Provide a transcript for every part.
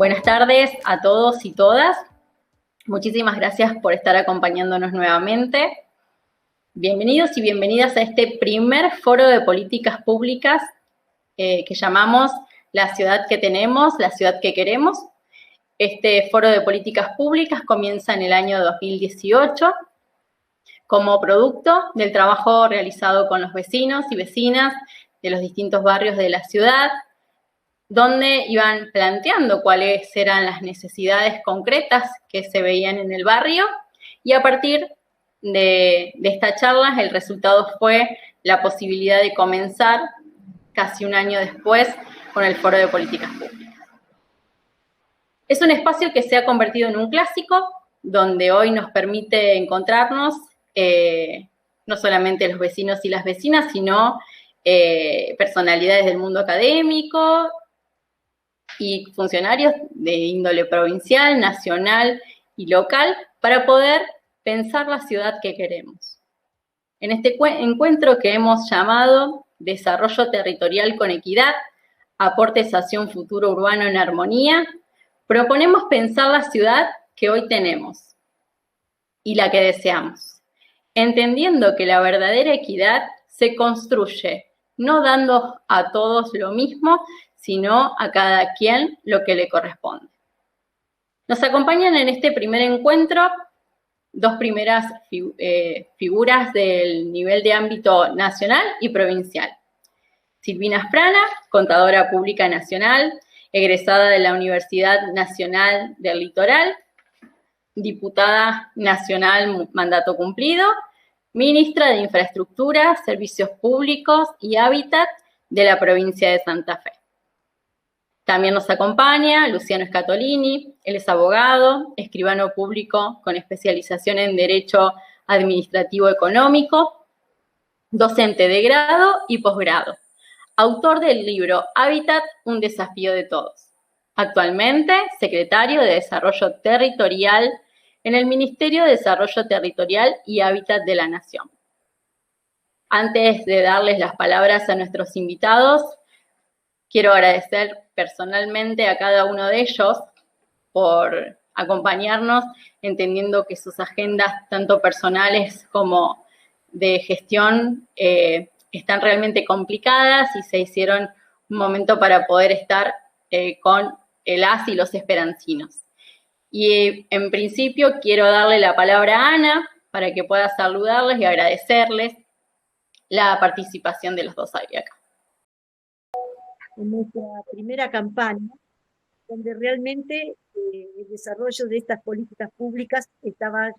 Buenas tardes a todos y todas. Muchísimas gracias por estar acompañándonos nuevamente. Bienvenidos y bienvenidas a este primer foro de políticas públicas que llamamos La ciudad que tenemos, la ciudad que queremos. Este foro de políticas públicas comienza en el año 2018 como producto del trabajo realizado con los vecinos y vecinas de los distintos barrios de la ciudad, donde iban planteando cuáles eran las necesidades concretas que se veían en el barrio, y a partir de estas charlas el resultado fue la posibilidad de comenzar casi un año después con el Foro de Políticas Públicas. Es un espacio que se ha convertido en un clásico, donde hoy nos permite encontrarnos no solamente los vecinos y las vecinas, sino personalidades del mundo académico y funcionarios de índole provincial, nacional y local para poder pensar la ciudad que queremos. En este encuentro que hemos llamado Desarrollo Territorial con Equidad, aportes hacia un futuro urbano en armonía, proponemos pensar la ciudad que hoy tenemos y la que deseamos, entendiendo que la verdadera equidad se construye no dando a todos lo mismo, sino a cada quien lo que le corresponde. Nos acompañan en este primer encuentro dos primeras figuras del nivel de ámbito nacional y provincial. Silvina Asprana, contadora pública nacional, egresada de la Universidad Nacional del Litoral, diputada nacional mandato cumplido, ministra de Infraestructura, Servicios Públicos y Hábitat de la provincia de Santa Fe. También nos acompaña Luciano Scatolini, él es abogado, escribano público con especialización en Derecho Administrativo Económico, docente de grado y posgrado, autor del libro Hábitat, un desafío de todos. Actualmente, secretario de Desarrollo Territorial en el Ministerio de Desarrollo Territorial y Hábitat de la Nación. Antes de darles las palabras a nuestros invitados, quiero agradecer personalmente a cada uno de ellos por acompañarnos, entendiendo que sus agendas, tanto personales como de gestión, están realmente complicadas y se hicieron un momento para poder estar con las y los esperancinos. Y en principio quiero darle la palabra a Ana para que pueda saludarles y agradecerles la participación de los dos hoy acá. En nuestra primera campaña, donde realmente el desarrollo de estas políticas públicas estaba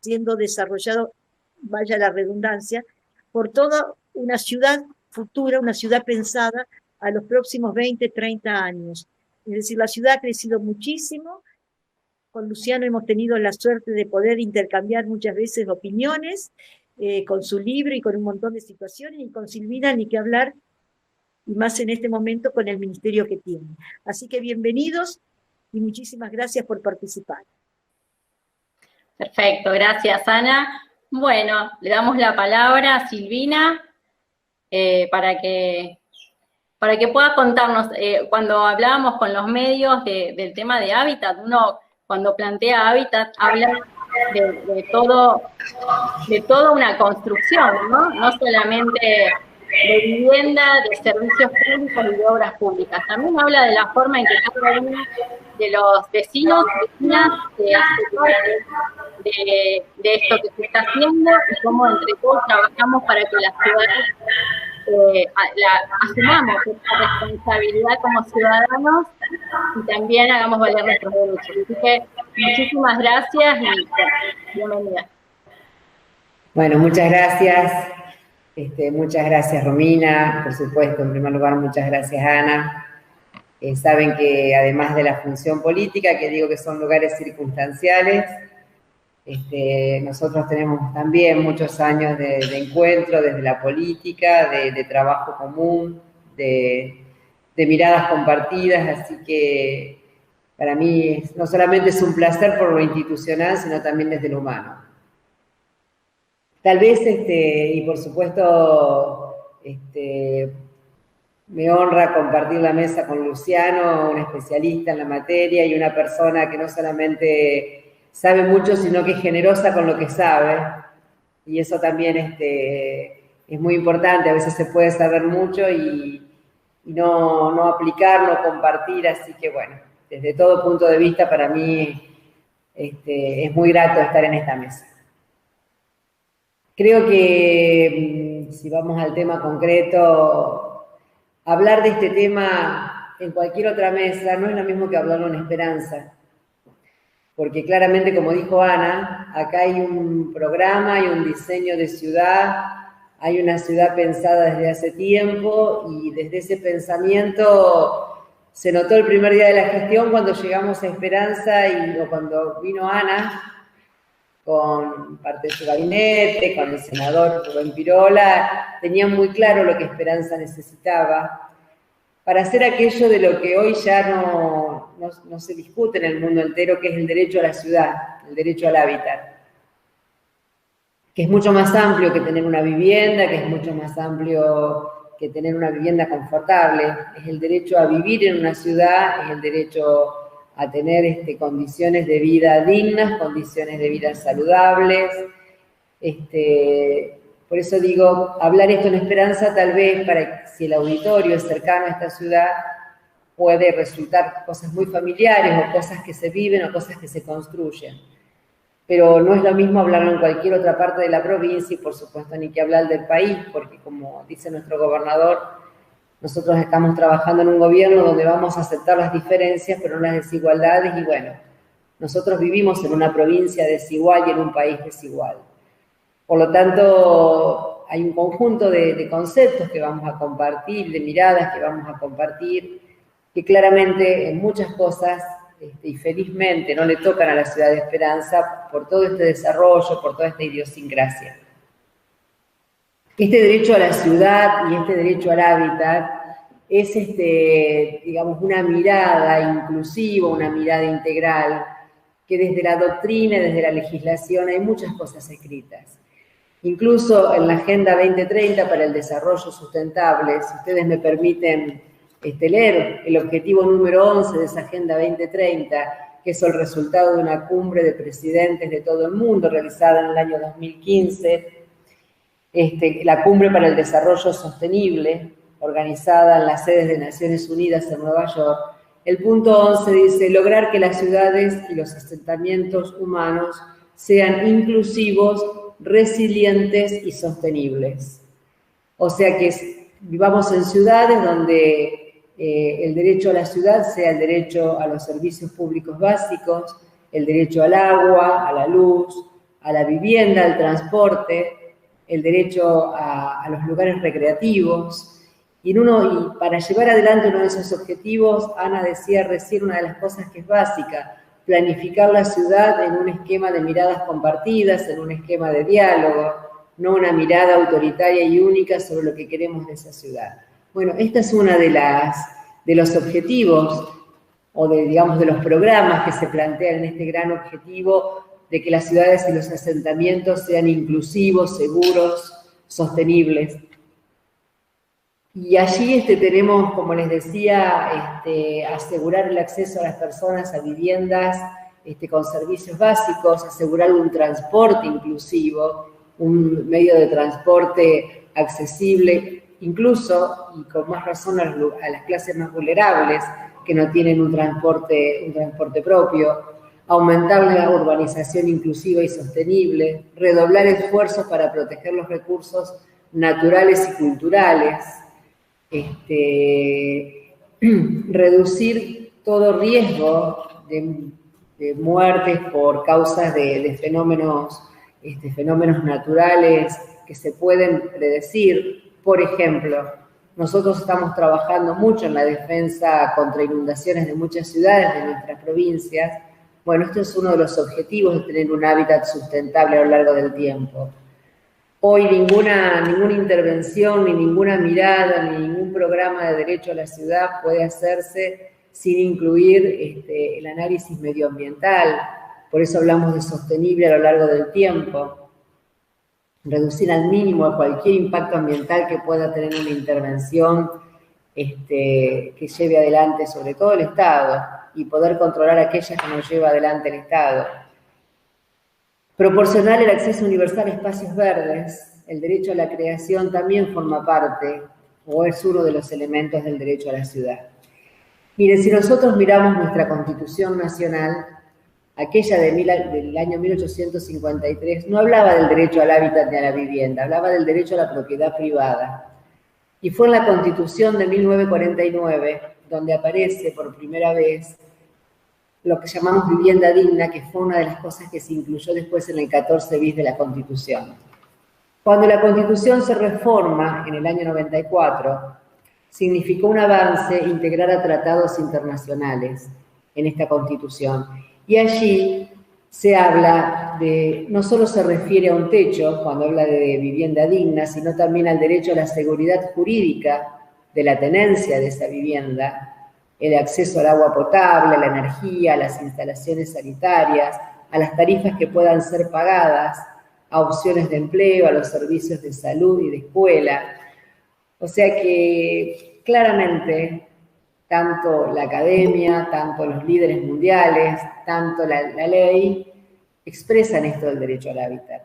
siendo desarrollado, vaya la redundancia, por toda una ciudad futura, una ciudad pensada a los próximos 20, 30 años. Es decir, la ciudad ha crecido muchísimo. Con Luciano hemos tenido la suerte de poder intercambiar muchas veces opiniones, con su libro y con un montón de situaciones, y con Silvina ni que hablar, y más en este momento con el ministerio que tiene. Así que bienvenidos y muchísimas gracias por participar. Perfecto, gracias Ana. Bueno, le damos la palabra a Silvina para que pueda contarnos. Cuando hablábamos con los medios del tema de hábitat, uno cuando plantea hábitat habla de toda una construcción, ¿no? No solamente de vivienda, de servicios públicos y de obras públicas. También habla de la forma en que cada uno de los vecinos y vecinas se hace parte de esto que se está haciendo y cómo entre todos trabajamos para que la ciudad asumamos esta responsabilidad como ciudadanos y también hagamos valer nuestros derechos. Así que muchísimas gracias y bienvenida. Bueno, muchas gracias. Muchas gracias, Romina, por supuesto. En primer lugar, muchas gracias, Ana. Saben que además de la función política, que digo que son lugares circunstanciales, nosotros tenemos también muchos años de encuentro desde la política, de trabajo común, de miradas compartidas, así que para mí no solamente es un placer por lo institucional, sino también desde lo humano. Tal vez, y por supuesto, Me honra compartir la mesa con Luciano, un especialista en la materia y una persona que no solamente sabe mucho, sino que es generosa con lo que sabe. Y eso también es muy importante. A veces se puede saber mucho y no aplicar, no compartir. Así que bueno, desde todo punto de vista para mí es muy grato estar en esta mesa. Creo que si vamos al tema concreto, hablar de este tema en cualquier otra mesa no es lo mismo que hablarlo en Esperanza, porque claramente, como dijo Ana, acá hay un programa, hay un diseño de ciudad, hay una ciudad pensada desde hace tiempo y desde ese pensamiento se notó el primer día de la gestión cuando llegamos a Esperanza o cuando vino Ana con parte de su gabinete, con el senador Rubén Pirola, tenían muy claro lo que Esperanza necesitaba para hacer aquello de lo que hoy ya no se discute en el mundo entero, que es el derecho a la ciudad, el derecho al hábitat, que es mucho más amplio que tener una vivienda, que es mucho más amplio que tener una vivienda confortable, es el derecho a vivir en una ciudad, es el derecho a tener condiciones de vida dignas, condiciones de vida saludables. Por eso digo, hablar esto en Esperanza tal vez para si el auditorio es cercano a esta ciudad puede resultar cosas muy familiares o cosas que se viven o cosas que se construyen. Pero no es lo mismo hablarlo en cualquier otra parte de la provincia y por supuesto ni que hablar del país, porque como dice nuestro gobernador, nosotros estamos trabajando en un gobierno donde vamos a aceptar las diferencias, pero no las desigualdades, y bueno, nosotros vivimos en una provincia desigual y en un país desigual. Por lo tanto, hay un conjunto de conceptos que vamos a compartir, de miradas que vamos a compartir, que claramente en muchas cosas, y felizmente, no le tocan a la ciudad de Esperanza por todo este desarrollo, por toda esta idiosincrasia. Este derecho a la ciudad y este derecho al hábitat es, digamos, una mirada inclusiva, una mirada integral, que desde la doctrina y desde la legislación hay muchas cosas escritas. Incluso en la Agenda 2030 para el Desarrollo Sustentable, si ustedes me permiten leer el objetivo número 11 de esa Agenda 2030, que es el resultado de una cumbre de presidentes de todo el mundo realizada en el año 2015, la Cumbre para el Desarrollo Sostenible, organizada en las sedes de Naciones Unidas en Nueva York, el punto 11 dice, lograr que las ciudades y los asentamientos humanos sean inclusivos, resilientes y sostenibles. O sea que vivamos en ciudades donde el derecho a la ciudad sea el derecho a los servicios públicos básicos, el derecho al agua, a la luz, a la vivienda, al transporte, el derecho a los lugares recreativos. Y para llevar adelante uno de esos objetivos, Ana decía recién una de las cosas que es básica, planificar la ciudad en un esquema de miradas compartidas, en un esquema de diálogo, no una mirada autoritaria y única sobre lo que queremos de esa ciudad. Bueno, esta es una de los objetivos o digamos, de los programas que se plantean en este gran objetivo de que las ciudades y los asentamientos sean inclusivos, seguros, sostenibles. Y allí tenemos, como les decía, asegurar el acceso a las personas a viviendas con servicios básicos, asegurar un transporte inclusivo, un medio de transporte accesible, incluso, y con más razón a las clases más vulnerables que no tienen un transporte propio, aumentar la urbanización inclusiva y sostenible, redoblar esfuerzos para proteger los recursos naturales y culturales, reducir todo riesgo de muertes por causas de fenómenos naturales que se pueden predecir. Por ejemplo, nosotros estamos trabajando mucho en la defensa contra inundaciones de muchas ciudades de nuestras provincias. Bueno, esto es uno de los objetivos de tener un hábitat sustentable a lo largo del tiempo. Hoy ninguna intervención, ni ninguna mirada, ni ningún programa de derecho a la ciudad puede hacerse sin incluir el análisis medioambiental. Por eso hablamos de sostenible a lo largo del tiempo. Reducir al mínimo cualquier impacto ambiental que pueda tener una intervención que lleve adelante sobre todo el Estado y poder controlar aquellas que no lleva adelante el Estado. Proporcionar el acceso universal a espacios verdes, el derecho a la creación también forma parte o es uno de los elementos del derecho a la ciudad. Miren, si nosotros miramos nuestra Constitución Nacional, aquella del año 1853, no hablaba del derecho al hábitat ni a la vivienda, hablaba del derecho a la propiedad privada. Y fue en la Constitución de 1949 donde aparece por primera vez lo que llamamos vivienda digna, que fue una de las cosas que se incluyó después en el 14 bis de la Constitución. Cuando la Constitución se reforma en el año 94, significó un avance integrar a tratados internacionales en esta Constitución. Y allí se habla de, no solo se refiere a un techo, cuando habla de vivienda digna, sino también al derecho a la seguridad jurídica de la tenencia de esa vivienda, el acceso al agua potable, a la energía, a las instalaciones sanitarias, a las tarifas que puedan ser pagadas, a opciones de empleo, a los servicios de salud y de escuela. O sea que claramente tanto la academia, tanto los líderes mundiales, tanto la ley, expresan esto del derecho al hábitat.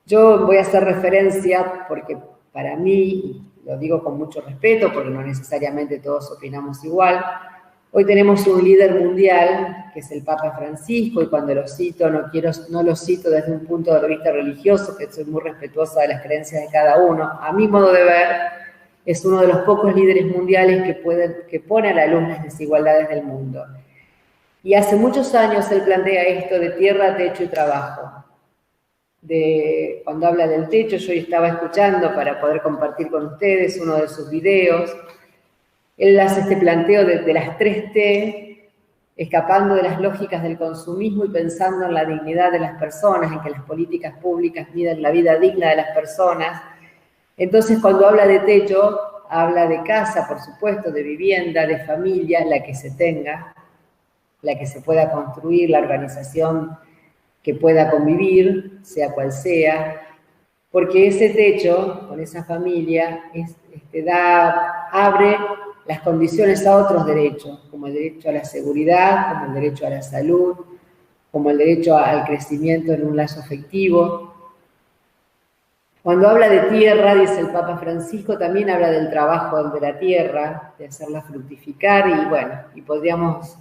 Yo voy a hacer referencia porque para mí, lo digo con mucho respeto, porque no necesariamente todos opinamos igual, hoy tenemos un líder mundial, que es el Papa Francisco, y cuando lo cito, no lo cito desde un punto de vista religioso, que soy muy respetuosa de las creencias de cada uno. A mi modo de ver, es uno de los pocos líderes mundiales que pone a la luz las desigualdades del mundo. Y hace muchos años él plantea esto de tierra, techo y trabajo. Cuando habla del techo, yo estaba escuchando para poder compartir con ustedes uno de sus videos. Él hace este planteo de las 3T, escapando de las lógicas del consumismo y pensando en la dignidad de las personas, en que las políticas públicas midan la vida digna de las personas. Entonces, cuando habla de techo, habla de casa, por supuesto, de vivienda, de familia, la que se tenga, la que se pueda construir, la organización que pueda convivir, sea cual sea, porque ese techo, con esa familia, abre las condiciones a otros derechos, como el derecho a la seguridad, como el derecho a la salud, como el derecho al crecimiento en un lazo afectivo. Cuando habla de tierra, dice el Papa Francisco, también habla del trabajo de la tierra, de hacerla fructificar, y bueno, y podríamos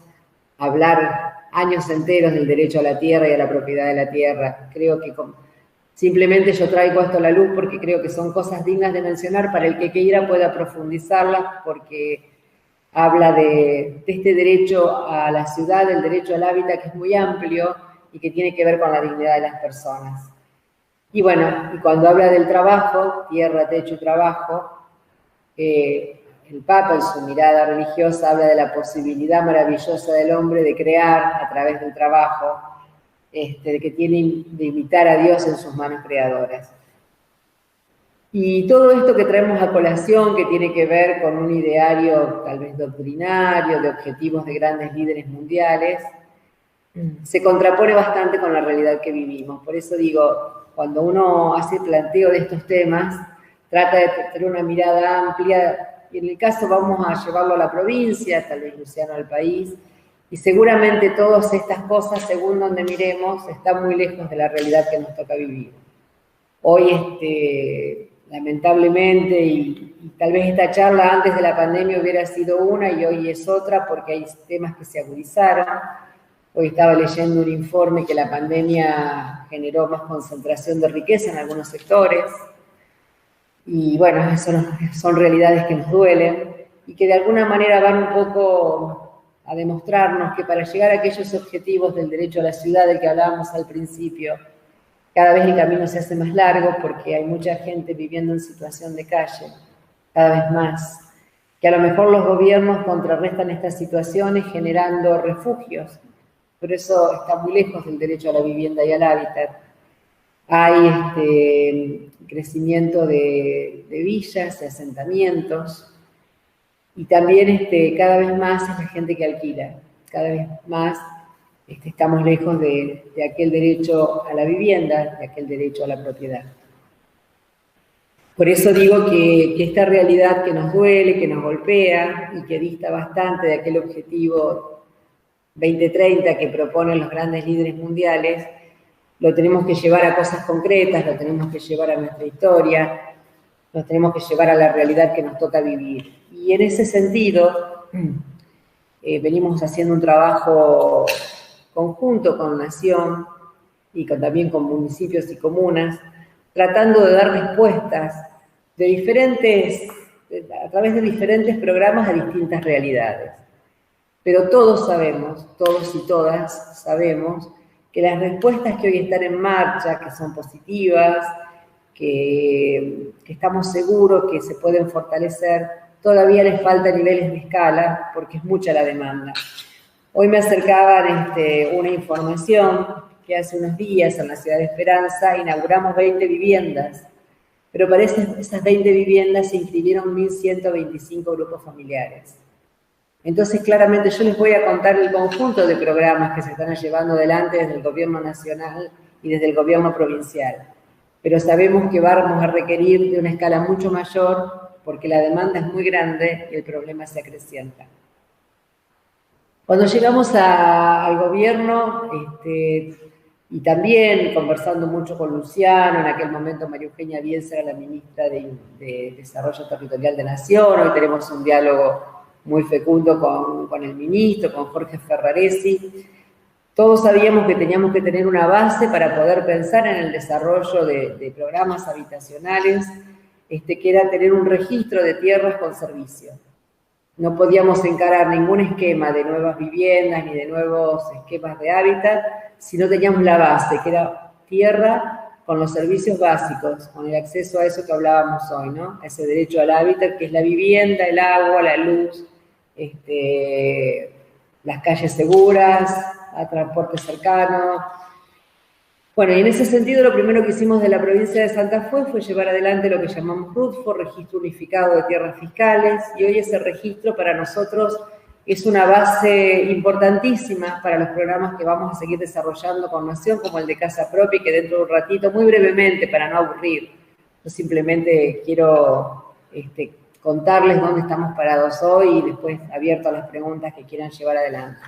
hablar años enteros del derecho a la tierra y a la propiedad de la tierra. Creo que simplemente yo traigo esto a la luz porque creo que son cosas dignas de mencionar para el que quiera pueda profundizarlas, porque habla de este derecho a la ciudad, el derecho al hábitat, que es muy amplio y que tiene que ver con la dignidad de las personas. Y bueno, y cuando habla del trabajo, tierra, techo y trabajo, el Papa en su mirada religiosa habla de la posibilidad maravillosa del hombre de crear a través del trabajo, que tiene de imitar a Dios en sus manos creadoras. Y todo esto que traemos a colación, que tiene que ver con un ideario tal vez doctrinario, de objetivos de grandes líderes mundiales, se contrapone bastante con la realidad que vivimos. Por eso digo, cuando uno hace planteo de estos temas, trata de tener una mirada amplia, y en el caso vamos a llevarlo a la provincia, tal vez Luciano al país, y seguramente todas estas cosas, según donde miremos, están muy lejos de la realidad que nos toca vivir. Hoy, lamentablemente, y tal vez esta charla antes de la pandemia hubiera sido una y hoy es otra porque hay temas que se agudizaron. Hoy estaba leyendo un informe que la pandemia generó más concentración de riqueza en algunos sectores. Y bueno, eso son realidades que nos duelen y que de alguna manera van un poco a demostrarnos que para llegar a aquellos objetivos del derecho a la ciudad del que hablábamos al principio, cada vez el camino se hace más largo porque hay mucha gente viviendo en situación de calle, cada vez más, que a lo mejor los gobiernos contrarrestan estas situaciones generando refugios, pero eso está muy lejos del derecho a la vivienda y al hábitat. Hay crecimiento de villas, de asentamientos, y también cada vez más es la gente que alquila, cada vez más estamos lejos de aquel derecho a la vivienda, de aquel derecho a la propiedad. Por eso digo que esta realidad que nos duele, que nos golpea y que dista bastante de aquel objetivo 2030 que proponen los grandes líderes mundiales, lo tenemos que llevar a cosas concretas, lo tenemos que llevar a nuestra historia, lo tenemos que llevar a la realidad que nos toca vivir. Y en ese sentido, venimos haciendo un trabajo conjunto con Nación y también con municipios y comunas, tratando de dar respuestas a través de diferentes programas a distintas realidades. Pero todos sabemos, todos y todas sabemos, que las respuestas que hoy están en marcha, que son positivas, que estamos seguros que se pueden fortalecer, todavía les falta niveles de escala, porque es mucha la demanda. Hoy me acercaban una información que hace unos días en la ciudad de Esperanza inauguramos 20 viviendas, pero para esas 20 viviendas se inscribieron 1.125 grupos familiares. Entonces, claramente, yo les voy a contar el conjunto de programas que se están llevando adelante desde el gobierno nacional y desde el gobierno provincial. Pero sabemos que vamos a requerir de una escala mucho mayor porque la demanda es muy grande y el problema se acrecienta. Cuando llegamos al gobierno, y también conversando mucho con Luciano, en aquel momento María Eugenia Bielsa era la ministra de Desarrollo Territorial de Nación, hoy tenemos un diálogo muy fecundo con el ministro, con Jorge Ferraresi. Todos sabíamos que teníamos que tener una base para poder pensar en el desarrollo de programas habitacionales, que era tener un registro de tierras con servicio. No podíamos encarar ningún esquema de nuevas viviendas ni de nuevos esquemas de hábitat si no teníamos la base, que era tierra con los servicios básicos, con el acceso a eso que hablábamos hoy, ¿no? A ese derecho al hábitat, que es la vivienda, el agua, la luz, las calles seguras, a transporte cercano. Bueno, y en ese sentido lo primero que hicimos de la provincia de Santa Fe fue llevar adelante lo que llamamos RUTFO, Registro Unificado de Tierras Fiscales, y hoy ese registro para nosotros es una base importantísima para los programas que vamos a seguir desarrollando con Nación, como el de Casa Propia, que dentro de un ratito, muy brevemente, para no aburrir, yo simplemente quiero contarles dónde estamos parados hoy y después abierto a las preguntas que quieran llevar adelante.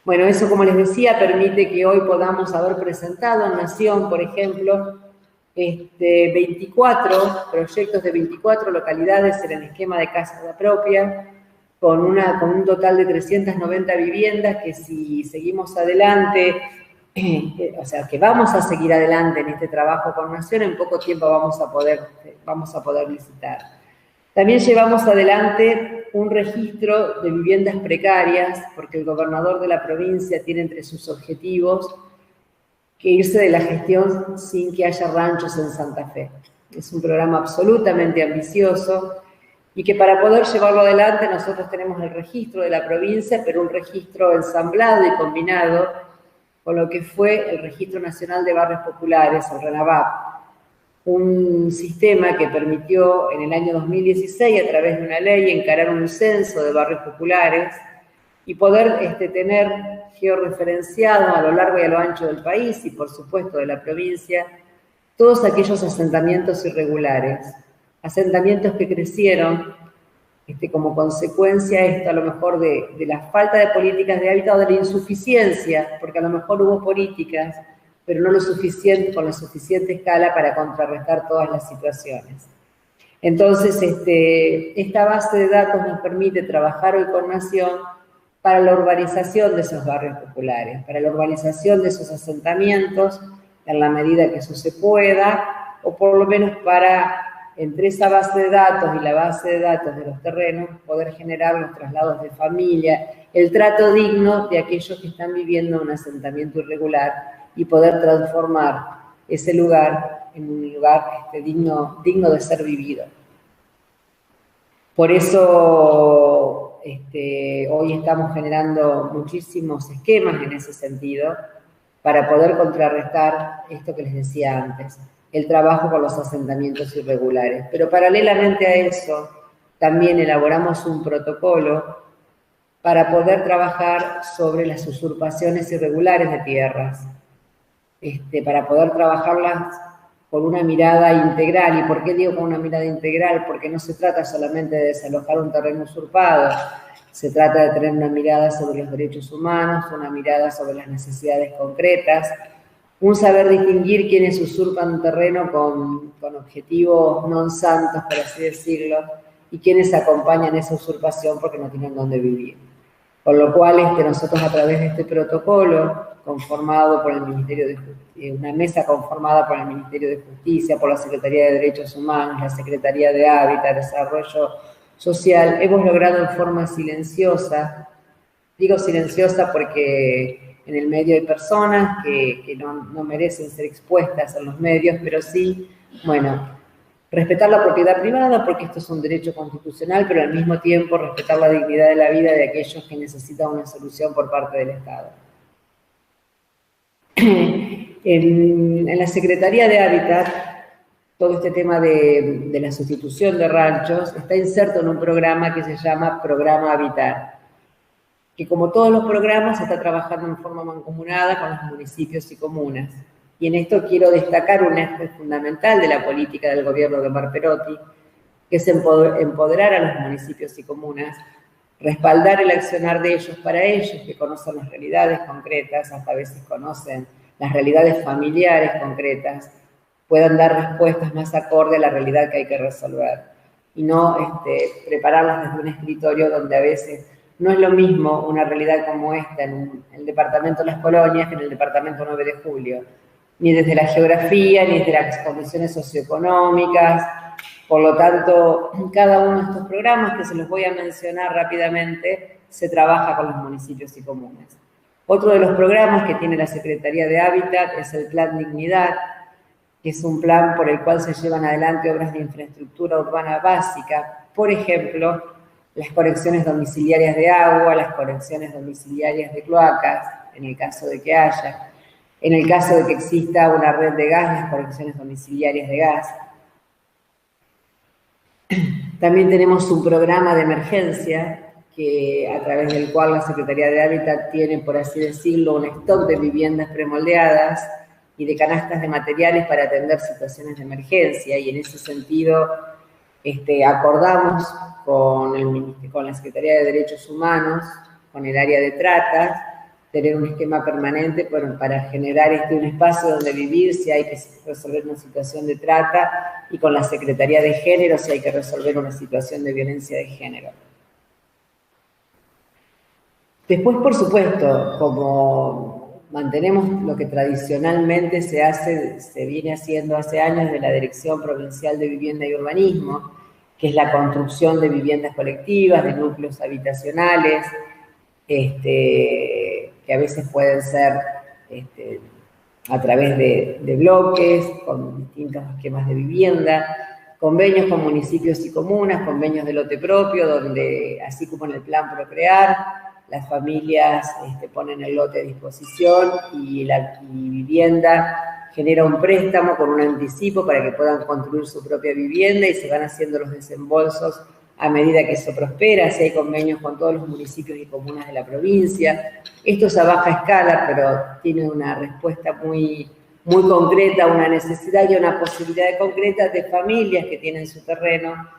Bueno, eso, como les decía, permite que hoy podamos haber presentado en Nación, por ejemplo, 24 proyectos de 24 localidades en el esquema de casa propia, con un total de 390 viviendas que si seguimos adelante, o sea, que vamos a seguir adelante en este trabajo con Nación, en poco tiempo vamos a poder licitar. También llevamos adelante un registro de viviendas precarias, porque el gobernador de la provincia tiene entre sus objetivos que irse de la gestión sin que haya ranchos en Santa Fe. Es un programa absolutamente ambicioso y que para poder llevarlo adelante nosotros tenemos el registro de la provincia, pero un registro ensamblado y combinado con lo que fue el Registro Nacional de Barrios Populares, el RENAVAP, un sistema que permitió en el año 2016, a través de una ley, encarar un censo de barrios populares y poder tener georreferenciado a lo largo y a lo ancho del país y, por supuesto, de la provincia, todos aquellos asentamientos irregulares, asentamientos que crecieron como consecuencia a lo mejor de la falta de políticas de hábitat o de la insuficiencia, porque a lo mejor hubo políticas, pero no con la suficiente escala para contrarrestar todas las situaciones. Entonces, esta base de datos nos permite trabajar hoy con Nación para la urbanización de esos barrios populares, para la urbanización de esos asentamientos, en la medida que eso se pueda, o por lo menos para, entre esa base de datos y la base de datos de los terrenos, poder generar los traslados de familia, el trato digno de aquellos que están viviendo un asentamiento irregular, y poder transformar ese lugar en un lugar digno de ser vivido. Por eso hoy estamos generando muchísimos esquemas en ese sentido para poder contrarrestar esto que les decía antes, el trabajo con los asentamientos irregulares. Pero paralelamente a eso, también elaboramos un protocolo para poder trabajar sobre las usurpaciones irregulares de tierras, para poder trabajarlas con una mirada integral. ¿Y por qué digo con una mirada integral? Porque no se trata solamente de desalojar un terreno usurpado, se trata de tener una mirada sobre los derechos humanos, una mirada sobre las necesidades concretas, un saber distinguir quienes usurpan un terreno con objetivos non santos, por así decirlo, y quienes acompañan esa usurpación porque no tienen dónde vivir. Con lo cual, nosotros a través de este protocolo, conformado por el Ministerio de Justicia, una mesa conformada por el Ministerio de Justicia, por la Secretaría de Derechos Humanos, la Secretaría de Hábitat, Desarrollo Social, hemos logrado en forma silenciosa, digo silenciosa porque en el medio hay personas que no merecen ser expuestas en los medios, pero sí, bueno, respetar la propiedad privada porque esto es un derecho constitucional, pero al mismo tiempo respetar la dignidad de la vida de aquellos que necesitan una solución por parte del Estado. En la Secretaría de Hábitat, todo este tema de la sustitución de ranchos está inserto en un programa que se llama Programa Habitar, que como todos los programas está trabajando en forma mancomunada con los municipios y comunas. Y en esto quiero destacar un eje fundamental de la política del gobierno de Omar Perotti, que es empoderar a los municipios y comunas, respaldar el accionar de ellos para ellos, que conocen las realidades concretas, hasta a veces conocen las realidades familiares concretas, puedan dar respuestas más acorde a la realidad que hay que resolver. Y no prepararlas desde un escritorio donde a veces no es lo mismo una realidad como esta en el departamento de Las Colonias que en el departamento 9 de Julio. Ni desde la geografía, ni desde las condiciones socioeconómicas. Por lo tanto, cada uno de estos programas, que se los voy a mencionar rápidamente, se trabaja con los municipios y comunas. Otro de los programas que tiene la Secretaría de Hábitat es el Plan Dignidad, que es un plan por el cual se llevan adelante obras de infraestructura urbana básica. Por ejemplo, las conexiones domiciliarias de agua, las conexiones domiciliarias de cloacas, en el caso de que haya. En el caso de que exista una red de gas, las conexiones domiciliarias de gas. También tenemos un programa de emergencia a través del cual la Secretaría de Hábitat tiene, por así decirlo, un stock de viviendas premoldeadas y de canastas de materiales para atender situaciones de emergencia. Y en ese sentido acordamos con la Secretaría de Derechos Humanos, con el área de trata, tener un esquema permanente para generar un espacio donde vivir si hay que resolver una situación de trata, y con la Secretaría de Género si hay que resolver una situación de violencia de género. Después, por supuesto, como mantenemos lo que tradicionalmente se viene haciendo hace años de la Dirección Provincial de Vivienda y Urbanismo, que es la construcción de viviendas colectivas, de núcleos habitacionales, que a veces pueden ser a través de bloques, con distintos esquemas de vivienda, convenios con municipios y comunas, convenios de lote propio, donde, así como en el plan Procrear, las familias ponen el lote a disposición y la vivienda genera un préstamo con un anticipo para que puedan construir su propia vivienda y se van haciendo los desembolsos a medida que eso prospera. Si hay convenios con todos los municipios y comunas de la provincia. Esto es a baja escala, pero tiene una respuesta muy, muy concreta, una necesidad y una posibilidad concreta de familias que tienen su terreno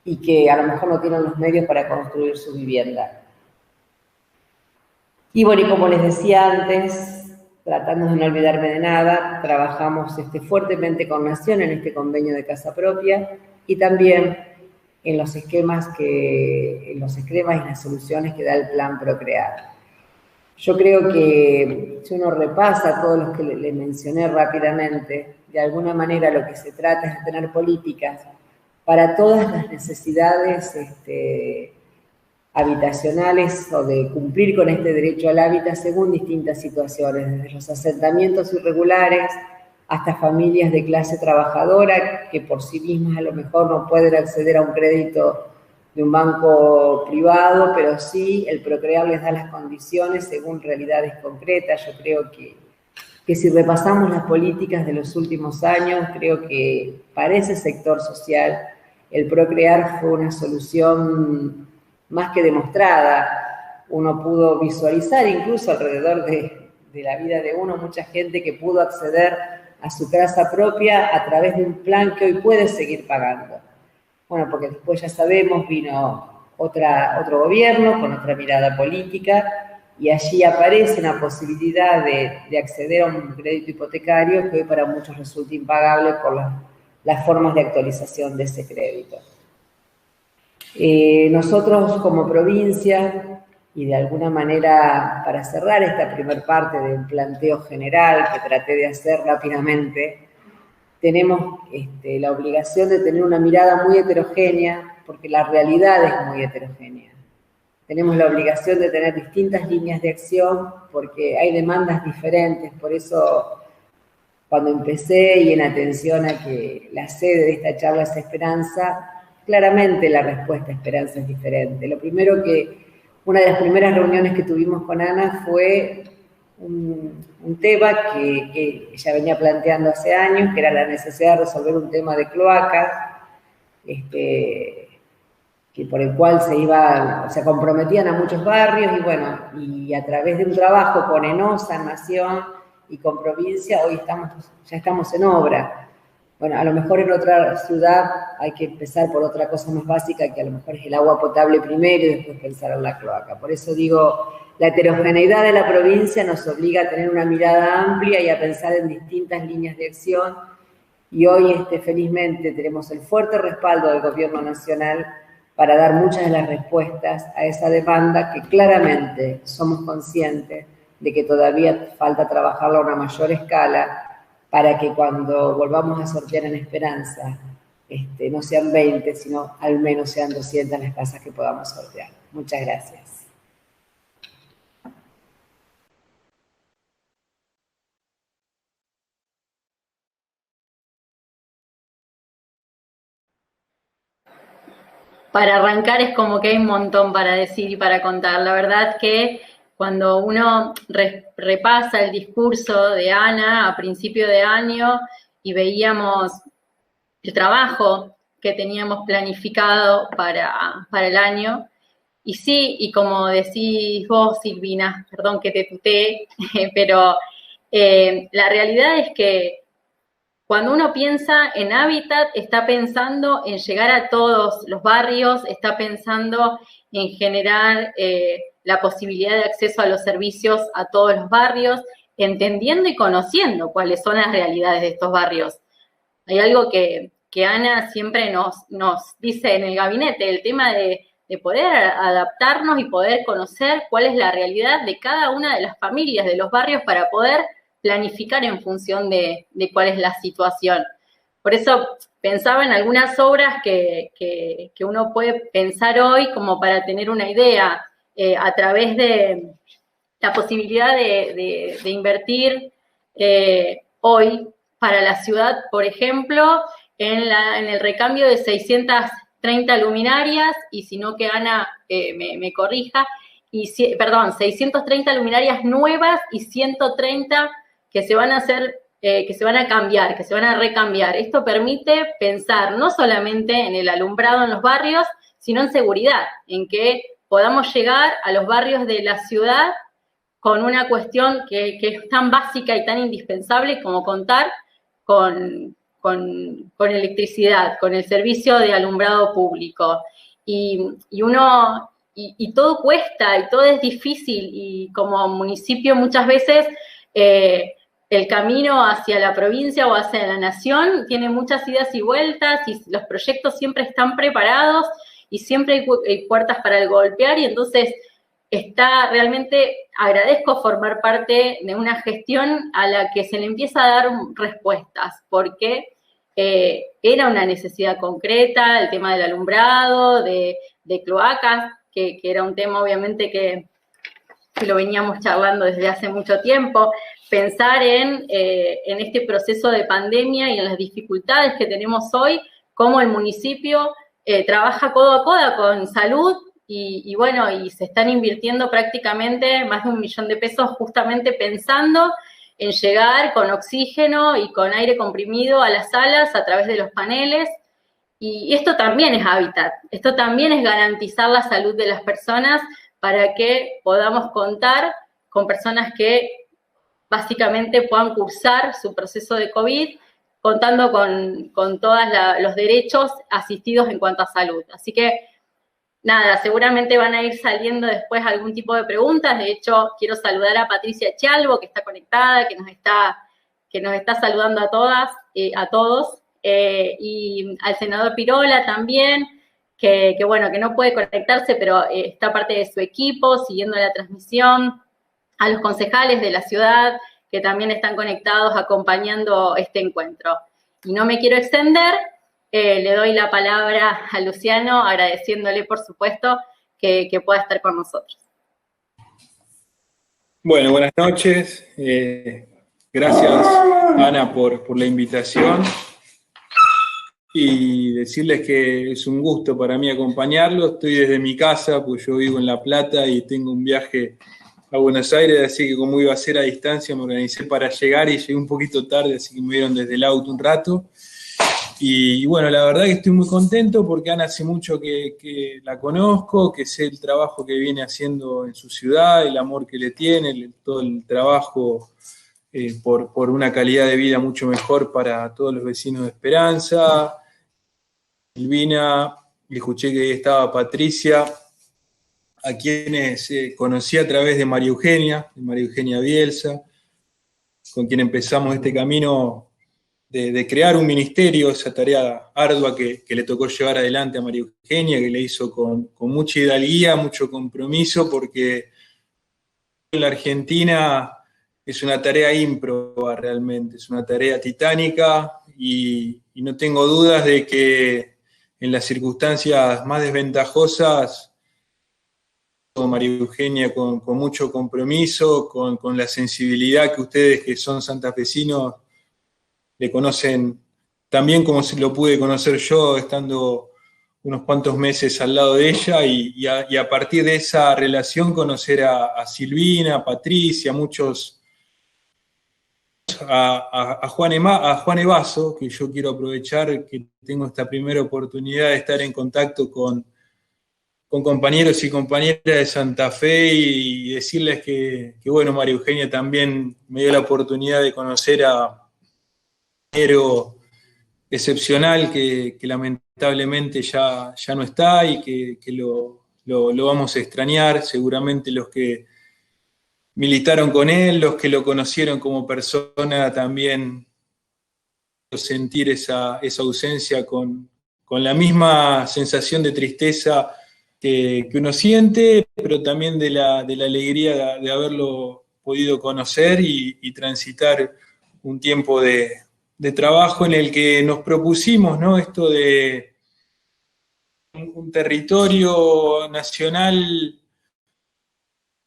y que a lo mejor no tienen los medios para construir su vivienda. Y bueno, y como les decía antes, tratando de no olvidarme de nada, trabajamos fuertemente con Nación en este convenio de casa propia y también en los esquemas y las soluciones que da el plan Procrear. Yo creo que si uno repasa todos los que le mencioné rápidamente, de alguna manera lo que se trata es de tener políticas para todas las necesidades habitacionales o de cumplir con este derecho al hábitat según distintas situaciones, desde los asentamientos irregulares hasta familias de clase trabajadora que por sí mismas a lo mejor no pueden acceder a un crédito de un banco privado, pero sí el Procrear les da las condiciones según realidades concretas. Yo creo que si repasamos las políticas de los últimos años, creo que para ese sector social el Procrear fue una solución más que demostrada. Uno pudo visualizar incluso alrededor de la vida de uno mucha gente que pudo acceder a su casa propia a través de un plan que hoy puede seguir pagando. Bueno, porque después ya sabemos, vino otro gobierno con otra mirada política y allí aparece una posibilidad de acceder a un crédito hipotecario que hoy para muchos resulta impagable por las formas de actualización de ese crédito. Nosotros como provincia, y de alguna manera para cerrar esta primer parte de un planteo general que traté de hacer rápidamente, tenemos la obligación de tener una mirada muy heterogénea, porque la realidad es muy heterogénea. Tenemos la obligación de tener distintas líneas de acción, porque hay demandas diferentes, por eso cuando empecé y en atención a que la sede de esta charla es esperanza, claramente la respuesta a esperanza es diferente. Lo primero una de las primeras reuniones que tuvimos con Ana fue un tema que ella venía planteando hace años, que era la necesidad de resolver un tema de cloacas, que por el cual se comprometían a muchos barrios, y bueno, y a través de un trabajo con ENOSA, Nación y con provincia, hoy ya estamos en obra. Bueno, a lo mejor en otra ciudad hay que empezar por otra cosa más básica, que a lo mejor es el agua potable primero y después pensar en la cloaca. Por eso digo, la heterogeneidad de la provincia nos obliga a tener una mirada amplia y a pensar en distintas líneas de acción. Y hoy, felizmente, tenemos el fuerte respaldo del Gobierno Nacional para dar muchas de las respuestas a esa demanda que claramente somos conscientes de que todavía falta trabajarla a una mayor escala, para que cuando volvamos a sortear en Esperanza, no sean 20, sino al menos sean 200 las casas que podamos sortear. Muchas gracias. Para arrancar es como que hay un montón para decir y para contar. La verdad que cuando uno repasa el discurso de Ana a principio de año y veíamos el trabajo que teníamos planificado para el año, y sí, y como decís vos, Silvina, perdón que te tuteé, pero la realidad es que cuando uno piensa en hábitat, está pensando en llegar a todos los barrios, está pensando en generar la posibilidad de acceso a los servicios a todos los barrios, entendiendo y conociendo cuáles son las realidades de estos barrios. Hay algo que Ana siempre nos dice en el gabinete, el tema de poder adaptarnos y poder conocer cuál es la realidad de cada una de las familias de los barrios para poder planificar en función de cuál es la situación. Por eso pensaba en algunas obras que uno puede pensar hoy como para tener una idea a través de la posibilidad de invertir hoy para la ciudad, por ejemplo, en el recambio de 630 luminarias, y si no que Ana me corrija, 630 luminarias nuevas y 130 que se van a hacer, que se van a cambiar, que se van a recambiar. Esto permite pensar no solamente en el alumbrado en los barrios, sino en seguridad, en que podamos llegar a los barrios de la ciudad con una cuestión que es tan básica y tan indispensable como contar con electricidad, con el servicio de alumbrado público. Y todo cuesta, y todo es difícil, y como municipio muchas veces el camino hacia la provincia o hacia la nación tiene muchas idas y vueltas, y los proyectos siempre están preparados, y siempre hay puertas para el golpear, y entonces realmente agradezco formar parte de una gestión a la que se le empieza a dar respuestas, porque era una necesidad concreta, el tema del alumbrado, de cloacas, que era un tema obviamente que lo veníamos charlando desde hace mucho tiempo, pensar en este proceso de pandemia y en las dificultades que tenemos hoy, cómo el municipio trabaja codo a codo con salud, y bueno, y se están invirtiendo prácticamente más de 1 millón de pesos justamente pensando en llegar con oxígeno y con aire comprimido a las salas a través de los paneles. Y esto también es hábitat, esto también es garantizar la salud de las personas para que podamos contar con personas que básicamente puedan cursar su proceso de COVID contando con todos los derechos asistidos en cuanto a salud. Así que, nada, seguramente van a ir saliendo después algún tipo de preguntas. De hecho, quiero saludar a Patricia Chialvo, que está conectada, que nos está saludando a todas, a todos, y al senador Pirola también, que bueno, que no puede conectarse, pero está parte de su equipo, siguiendo la transmisión, a los concejales de la ciudad, que también están conectados acompañando este encuentro. Y no me quiero extender, le doy la palabra a Luciano, agradeciéndole, por supuesto, que pueda estar con nosotros. Bueno, buenas noches. Gracias, Ana, por la invitación. Y decirles que es un gusto para mí acompañarlos. Estoy desde mi casa, pues yo vivo en La Plata y tengo un viaje a Buenos Aires, así que como iba a ser a distancia, me organicé para llegar y llegué un poquito tarde, así que me vieron desde el auto un rato. Y bueno, la verdad que estoy muy contento porque Ana hace mucho que la conozco, que sé el trabajo que viene haciendo en su ciudad, el amor que le tiene, todo el trabajo por una calidad de vida mucho mejor para todos los vecinos de Esperanza. Silvina, y escuché que estaba Patricia, a quienes conocí a través de María Eugenia Bielsa, con quien empezamos este camino de crear un ministerio, esa tarea ardua que le tocó llevar adelante a María Eugenia, que le hizo con mucha hidalguía, mucho compromiso, porque en la Argentina es una tarea ímproba realmente, es una tarea titánica y no tengo dudas de que en las circunstancias más desventajosas, María Eugenia con mucho compromiso, con la sensibilidad que ustedes que son santafesinos le conocen también como lo pude conocer yo estando unos cuantos meses al lado de ella y a partir de esa relación conocer a Silvina, a Patricia, muchos, a Juan Evaso, que yo quiero aprovechar que tengo esta primera oportunidad de estar en contacto con compañeros y compañeras de Santa Fe y decirles que bueno, María Eugenia también me dio la oportunidad de conocer a un compañero excepcional que lamentablemente ya no está y que lo vamos a extrañar, seguramente los que militaron con él, los que lo conocieron como persona también sentir esa ausencia con la misma sensación de tristeza que uno siente, pero también de la alegría de haberlo podido conocer y transitar un tiempo de trabajo en el que nos propusimos, ¿no? Esto de un territorio nacional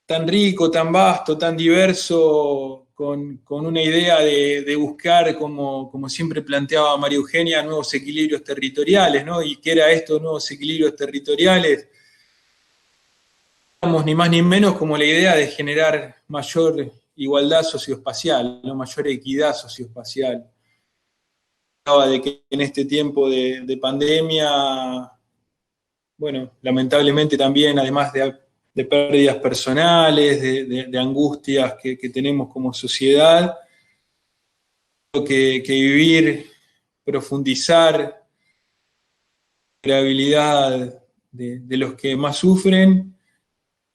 tan rico, tan vasto, tan diverso, con una idea de buscar, como siempre planteaba María Eugenia, nuevos equilibrios territoriales, ¿no? ¿Y qué era estos nuevos equilibrios territoriales? Ni más ni menos como la idea de generar mayor igualdad socioespacial, ¿no? Mayor equidad socioespacial. De que en este tiempo de pandemia, bueno, lamentablemente también, además de pérdidas personales, de angustias que tenemos como sociedad, que vivir, profundizar la habilidad de los que más sufren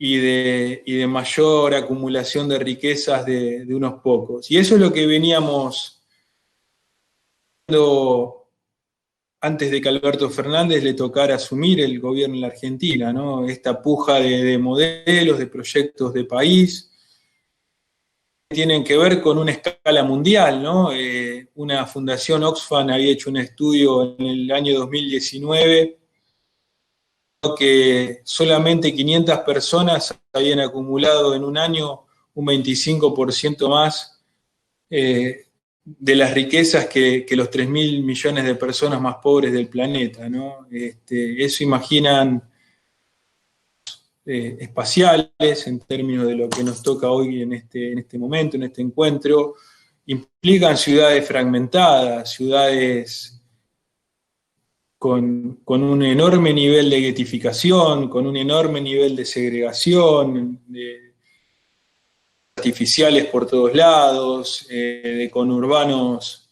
y de mayor acumulación de riquezas de unos pocos. Y eso es lo que veníamos antes de que Alberto Fernández le tocara asumir el gobierno en la Argentina, ¿no? Esta puja de modelos, de proyectos de país, que tienen que ver con una escala mundial, ¿no? Una fundación Oxfam había hecho un estudio en el año 2019 que solamente 500 personas habían acumulado en un año un 25% más de las riquezas que los 3.000 millones de personas más pobres del planeta, ¿no? Eso imaginan espaciales en términos de lo que nos toca hoy en este momento, en este encuentro, implican ciudades fragmentadas, ciudades con un enorme nivel de guetificación, con un enorme nivel de segregación, artificiales por todos lados, de conurbanos,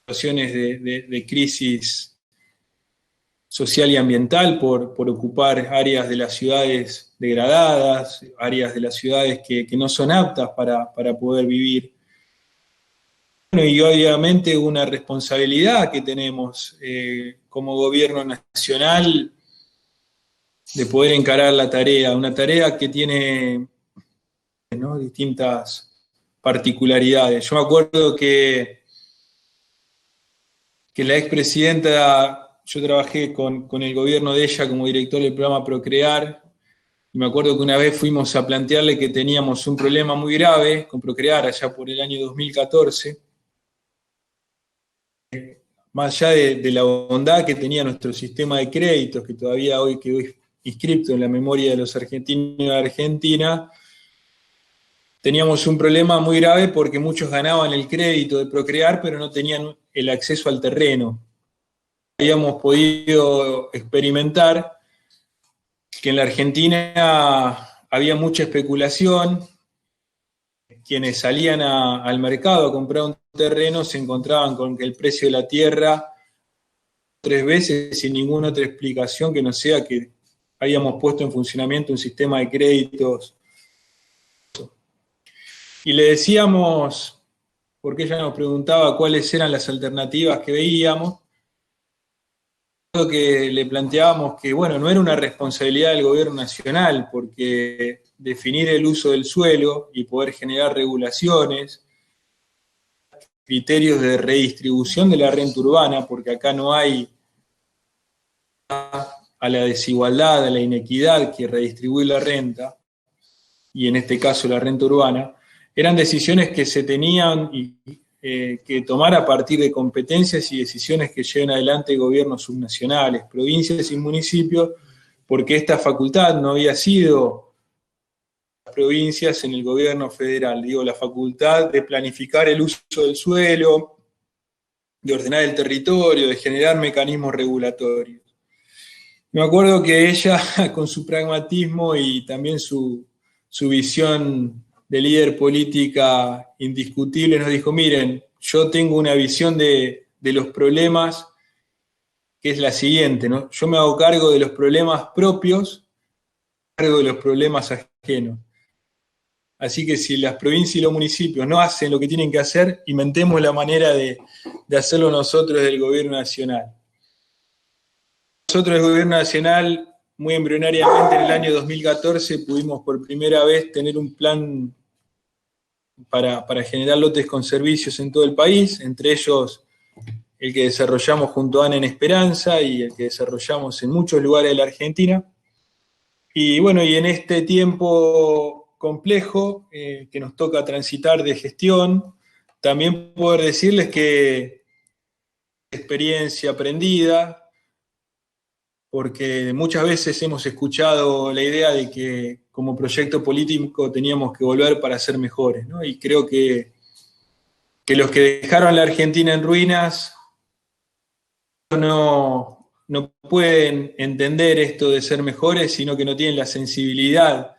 situaciones de crisis social y ambiental por ocupar áreas de las ciudades degradadas, áreas de las ciudades que no son aptas para poder vivir. Bueno, y obviamente una responsabilidad que tenemos como gobierno nacional de poder encarar la tarea, una tarea que tiene, ¿no?, distintas particularidades. Yo me acuerdo que la expresidenta, yo trabajé con el gobierno de ella como director del programa Procrear, y me acuerdo que una vez fuimos a plantearle que teníamos un problema muy grave con Procrear allá por el año 2014, más allá de la bondad que tenía nuestro sistema de créditos, que todavía hoy quedó inscripto en la memoria de los argentinos y de Argentina, teníamos un problema muy grave porque muchos ganaban el crédito de Procrear, pero no tenían el acceso al terreno. Habíamos podido experimentar que en la Argentina había mucha especulación. Quienes salían al mercado a comprar un terreno se encontraban con que el precio de la tierra 3 veces sin ninguna otra explicación que no sea que habíamos puesto en funcionamiento un sistema de créditos. Y le decíamos, porque ella nos preguntaba cuáles eran las alternativas que veíamos, que le planteábamos que, bueno, no era una responsabilidad del gobierno nacional, porque definir el uso del suelo y poder generar regulaciones, criterios de redistribución de la renta urbana, porque acá no hay a la desigualdad, a la inequidad que redistribuye la renta, y en este caso la renta urbana, eran decisiones que se tenían que tomar a partir de competencias y decisiones que lleven adelante gobiernos subnacionales, provincias y municipios, porque esta facultad no había sido las provincias en el gobierno federal, digo, la facultad de planificar el uso del suelo, de ordenar el territorio, de generar mecanismos regulatorios. Me acuerdo que ella, con su pragmatismo y también su visión de líder política indiscutible, nos dijo, miren, yo tengo una visión de los problemas que es la siguiente, ¿no? Yo me hago cargo de los problemas propios, cargo de los problemas ajenos. Así que si las provincias y los municipios no hacen lo que tienen que hacer, inventemos la manera de hacerlo nosotros del gobierno nacional. Nosotros del gobierno nacional, muy embrionariamente en el año 2014, pudimos por primera vez tener un plan para generar lotes con servicios en todo el país, entre ellos el que desarrollamos junto a ANA en Esperanza y el que desarrollamos en muchos lugares de la Argentina. Y bueno, y en este tiempo complejo que nos toca transitar de gestión, también poder decirles que experiencia aprendida, porque muchas veces hemos escuchado la idea de que como proyecto político teníamos que volver para ser mejores, ¿no? Y creo que los que dejaron la Argentina en ruinas no pueden entender esto de ser mejores, sino que no tienen la sensibilidad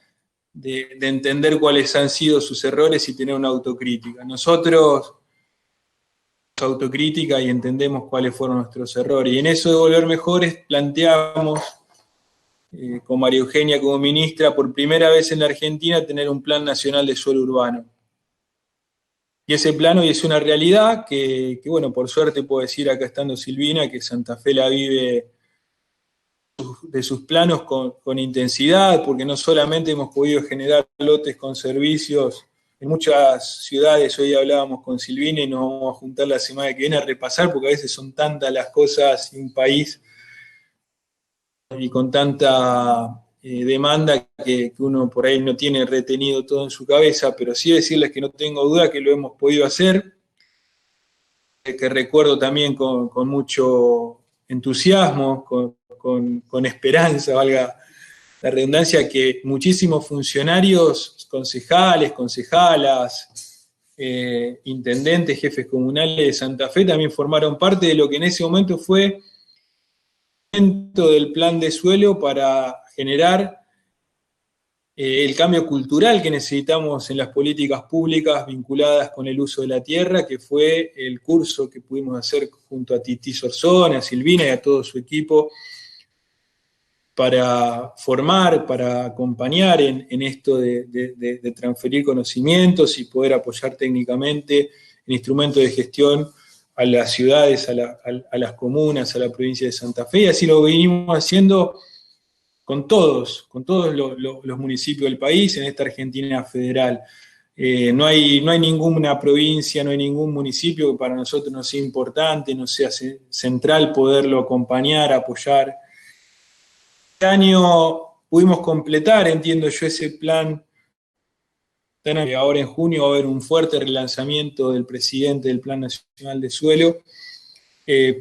de entender cuáles han sido sus errores y tener una autocrítica. Nosotros autocrítica y entendemos cuáles fueron nuestros errores. Y en eso de volver mejores planteamos, con María Eugenia como ministra, por primera vez en la Argentina, tener un plan nacional de suelo urbano. Y ese plan hoy es una realidad que bueno, por suerte puedo decir acá estando Silvina, que Santa Fe la vive de sus planos con intensidad, porque no solamente hemos podido generar lotes con servicios en muchas ciudades. Hoy hablábamos con Silvina y nos vamos a juntar la semana que viene a repasar, porque a veces son tantas las cosas en un país y con tanta demanda que uno por ahí no tiene retenido todo en su cabeza, pero sí decirles que no tengo duda que lo hemos podido hacer, que recuerdo también con mucho entusiasmo, con esperanza, valga la redundancia, que muchísimos funcionarios, concejales, concejalas, intendentes, jefes comunales de Santa Fe también formaron parte de lo que en ese momento fue el del plan de suelo para generar el cambio cultural que necesitamos en las políticas públicas vinculadas con el uso de la tierra, que fue el curso que pudimos hacer junto a Titi Sorzón, a Silvina y a todo su equipo, para formar, para acompañar en esto de transferir conocimientos y poder apoyar técnicamente en instrumentos de gestión a las ciudades, a las comunas, a la provincia de Santa Fe, y así lo venimos haciendo con todos los municipios del país en esta Argentina federal. No hay ninguna provincia, no hay ningún municipio que para nosotros no sea importante, no sea central poderlo acompañar, apoyar. Este año pudimos completar, entiendo yo, ese plan. Ahora en junio va a haber un fuerte relanzamiento del presidente del Plan Nacional de Suelo.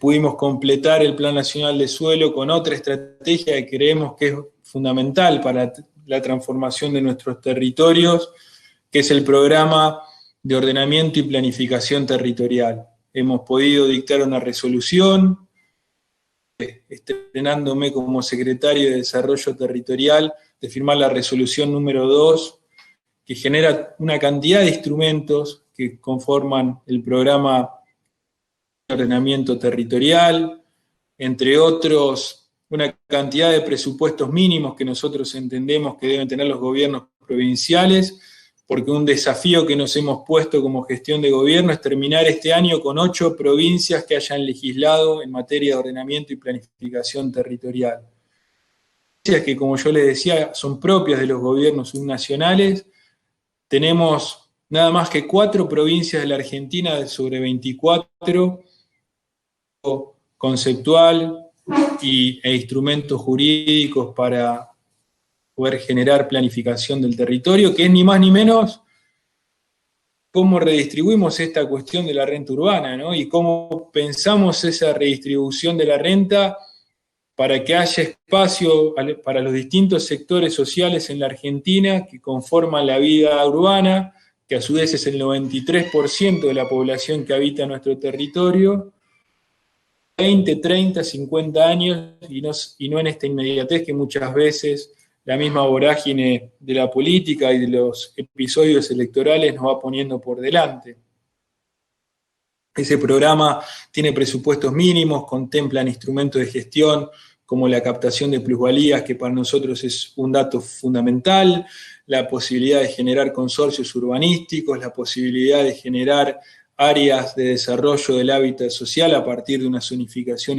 Pudimos completar el Plan Nacional de Suelo con otra estrategia que creemos que es fundamental para la transformación de nuestros territorios, que es el Programa de Ordenamiento y Planificación Territorial. Hemos podido dictar una resolución, estrenándome como secretario de Desarrollo Territorial, de firmar la resolución número 2, que genera una cantidad de instrumentos que conforman el programa de ordenamiento territorial, entre otros, una cantidad de presupuestos mínimos que nosotros entendemos que deben tener los gobiernos provinciales, porque un desafío que nos hemos puesto como gestión de gobierno es terminar este año con 8 provincias que hayan legislado en materia de ordenamiento y planificación territorial. Que, como yo les decía, son propias de los gobiernos subnacionales. Tenemos nada más que 4 provincias de la Argentina sobre 24, conceptual e instrumentos jurídicos para poder generar planificación del territorio, que es ni más ni menos cómo redistribuimos esta cuestión de la renta urbana, ¿no? Y cómo pensamos esa redistribución de la renta para que haya espacio para los distintos sectores sociales en la Argentina que conforman la vida urbana, que a su vez es el 93% de la población que habita nuestro territorio, 20, 30, 50 años, y no en esta inmediatez que muchas veces la misma vorágine de la política y de los episodios electorales nos va poniendo por delante. Ese programa tiene presupuestos mínimos, contemplan instrumentos de gestión como la captación de plusvalías, que para nosotros es un dato fundamental, la posibilidad de generar consorcios urbanísticos, la posibilidad de generar áreas de desarrollo del hábitat social a partir de una zonificación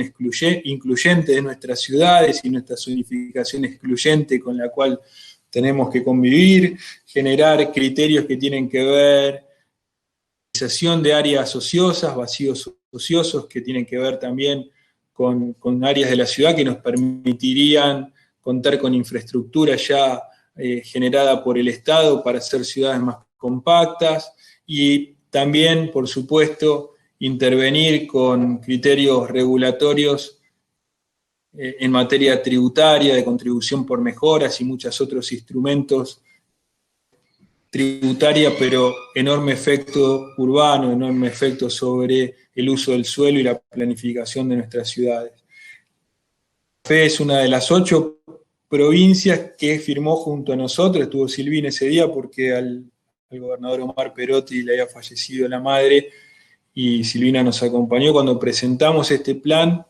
incluyente de nuestras ciudades y nuestra zonificación excluyente con la cual tenemos que convivir, generar criterios que tienen que ver de áreas ociosas, vacíos ociosos, que tienen que ver también con áreas de la ciudad que nos permitirían contar con infraestructura ya generada por el Estado para hacer ciudades más compactas, y también, por supuesto, intervenir con criterios regulatorios en materia tributaria, de contribución por mejoras y muchos otros instrumentos tributaria, pero enorme efecto urbano, enorme efecto sobre el uso del suelo y la planificación de nuestras ciudades. Santa Fe es una de las 8 provincias que firmó junto a nosotros. Estuvo Silvina ese día porque al gobernador Omar Perotti le había fallecido la madre, y Silvina nos acompañó cuando presentamos este plan,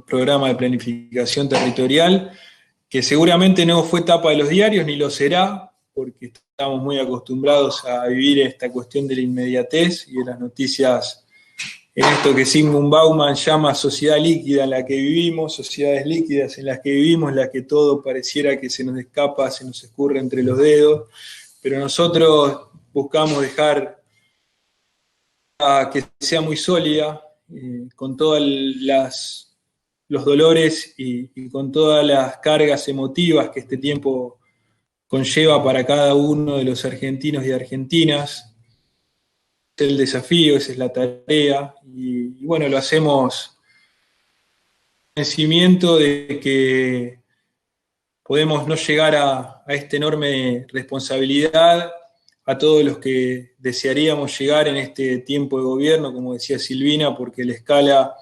programa de planificación territorial, que seguramente no fue tapa de los diarios, ni lo será, porque estamos muy acostumbrados a vivir esta cuestión de la inmediatez y de las noticias, en esto que Zygmunt Bauman llama sociedad líquida en la que vivimos, sociedades líquidas en las que vivimos, en las que todo pareciera que se nos escapa, se nos escurre entre los dedos, pero nosotros buscamos dejar que sea muy sólida, con todos los dolores y con todas las cargas emotivas que este tiempo conlleva para cada uno de los argentinos y argentinas. Es el desafío, esa es la tarea, y bueno, lo hacemos con el convencimiento de que podemos no llegar a esta enorme responsabilidad a todos los que desearíamos llegar en este tiempo de gobierno, como decía Silvina, porque la escala,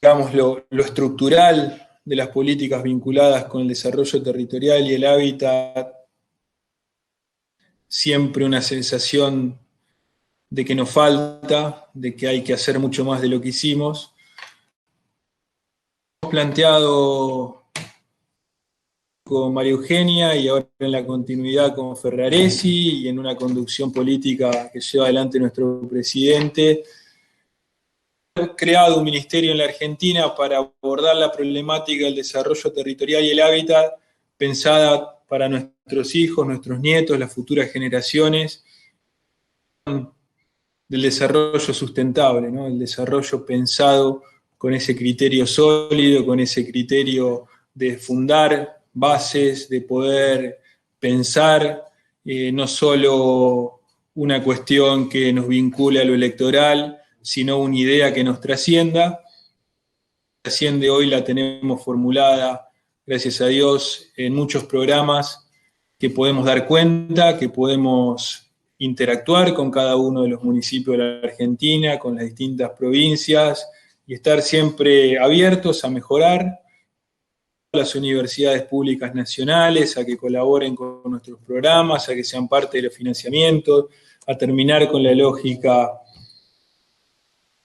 digamos, lo estructural de las políticas vinculadas con el desarrollo territorial y el hábitat, siempre una sensación de que nos falta, de que hay que hacer mucho más de lo que hicimos. Hemos planteado con María Eugenia y ahora en la continuidad con Ferraresi y en una conducción política que lleva adelante nuestro presidente, hemos creado un ministerio en la Argentina para abordar la problemática del desarrollo territorial y el hábitat, pensada para nuestros hijos, nuestros nietos, las futuras generaciones, del desarrollo sustentable, ¿no? El desarrollo pensado con ese criterio sólido, con ese criterio de fundar bases, de poder pensar no solo una cuestión que nos vincule a lo electoral, sino una idea que nos trascienda. Trasciende hoy, la tenemos formulada, gracias a Dios, en muchos programas que podemos dar cuenta, que podemos interactuar con cada uno de los municipios de la Argentina, con las distintas provincias, y estar siempre abiertos a mejorar. Las universidades públicas nacionales a que colaboren con nuestros programas, a que sean parte de los financiamientos, a terminar con la lógica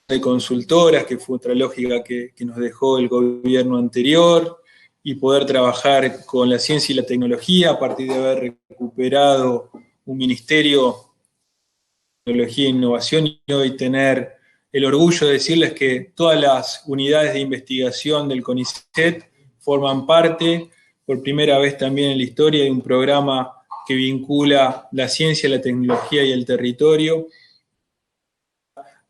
de consultoras, que fue otra lógica que nos dejó el gobierno anterior, y poder trabajar con la ciencia y la tecnología a partir de haber recuperado un ministerio de tecnología e innovación, y hoy tener el orgullo de decirles que todas las unidades de investigación del CONICET forman parte, por primera vez también en la historia, de un programa que vincula la ciencia, la tecnología y el territorio.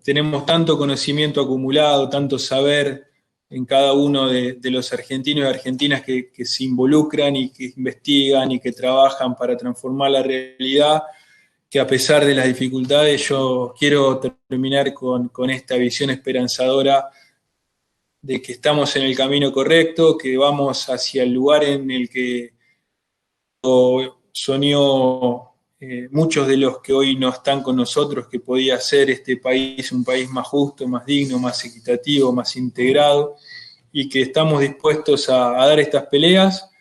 Tenemos tanto conocimiento acumulado, tanto saber en cada uno de los argentinos y argentinas que se involucran y que investigan y que trabajan para transformar la realidad, que a pesar de las dificultades yo quiero terminar con esta visión esperanzadora de que estamos en el camino correcto, que vamos hacia el lugar en el que soñó muchos de los que hoy no están con nosotros, que podía ser este país un país más justo, más digno, más equitativo, más integrado, y que estamos dispuestos a dar estas peleas,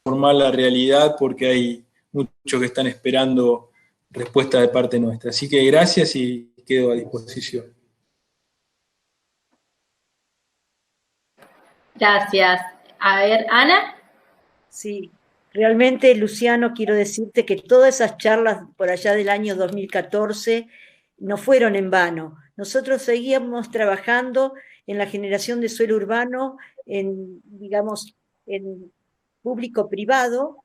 formar la realidad, porque hay muchos que están esperando respuesta de parte nuestra. Así que gracias y quedo a disposición. Gracias. A ver, Ana. Sí, realmente, Luciano, quiero decirte que todas esas charlas por allá del año 2014 no fueron en vano. Nosotros seguíamos trabajando en la generación de suelo urbano, digamos, en público-privado,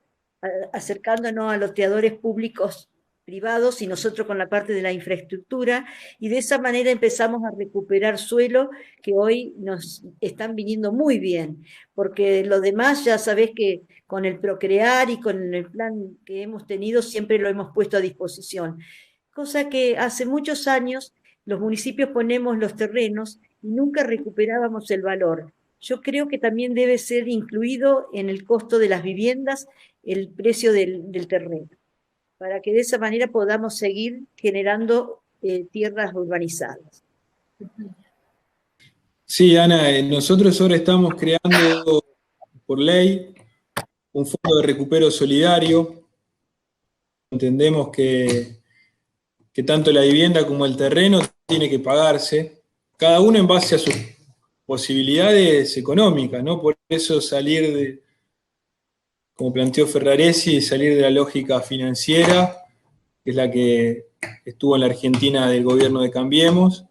acercándonos a loteadores públicos privados y nosotros con la parte de la infraestructura, y de esa manera empezamos a recuperar suelo que hoy nos están viniendo muy bien, porque lo demás ya sabés que con el Procrear y con el plan que hemos tenido siempre lo hemos puesto a disposición, cosa que hace muchos años los municipios ponemos los terrenos y nunca recuperábamos el valor. Yo creo que también debe ser incluido en el costo de las viviendas el precio del terreno, para que de esa manera podamos seguir generando tierras urbanizadas. Sí, Ana, nosotros ahora estamos creando por ley un fondo de recupero solidario. Entendemos que tanto la vivienda como el terreno tiene que pagarse, cada uno en base a sus posibilidades económicas, ¿no? Por eso salir de, como planteó Ferraresi, salir de la lógica financiera, que es la que estuvo en la Argentina del gobierno de Cambiemos,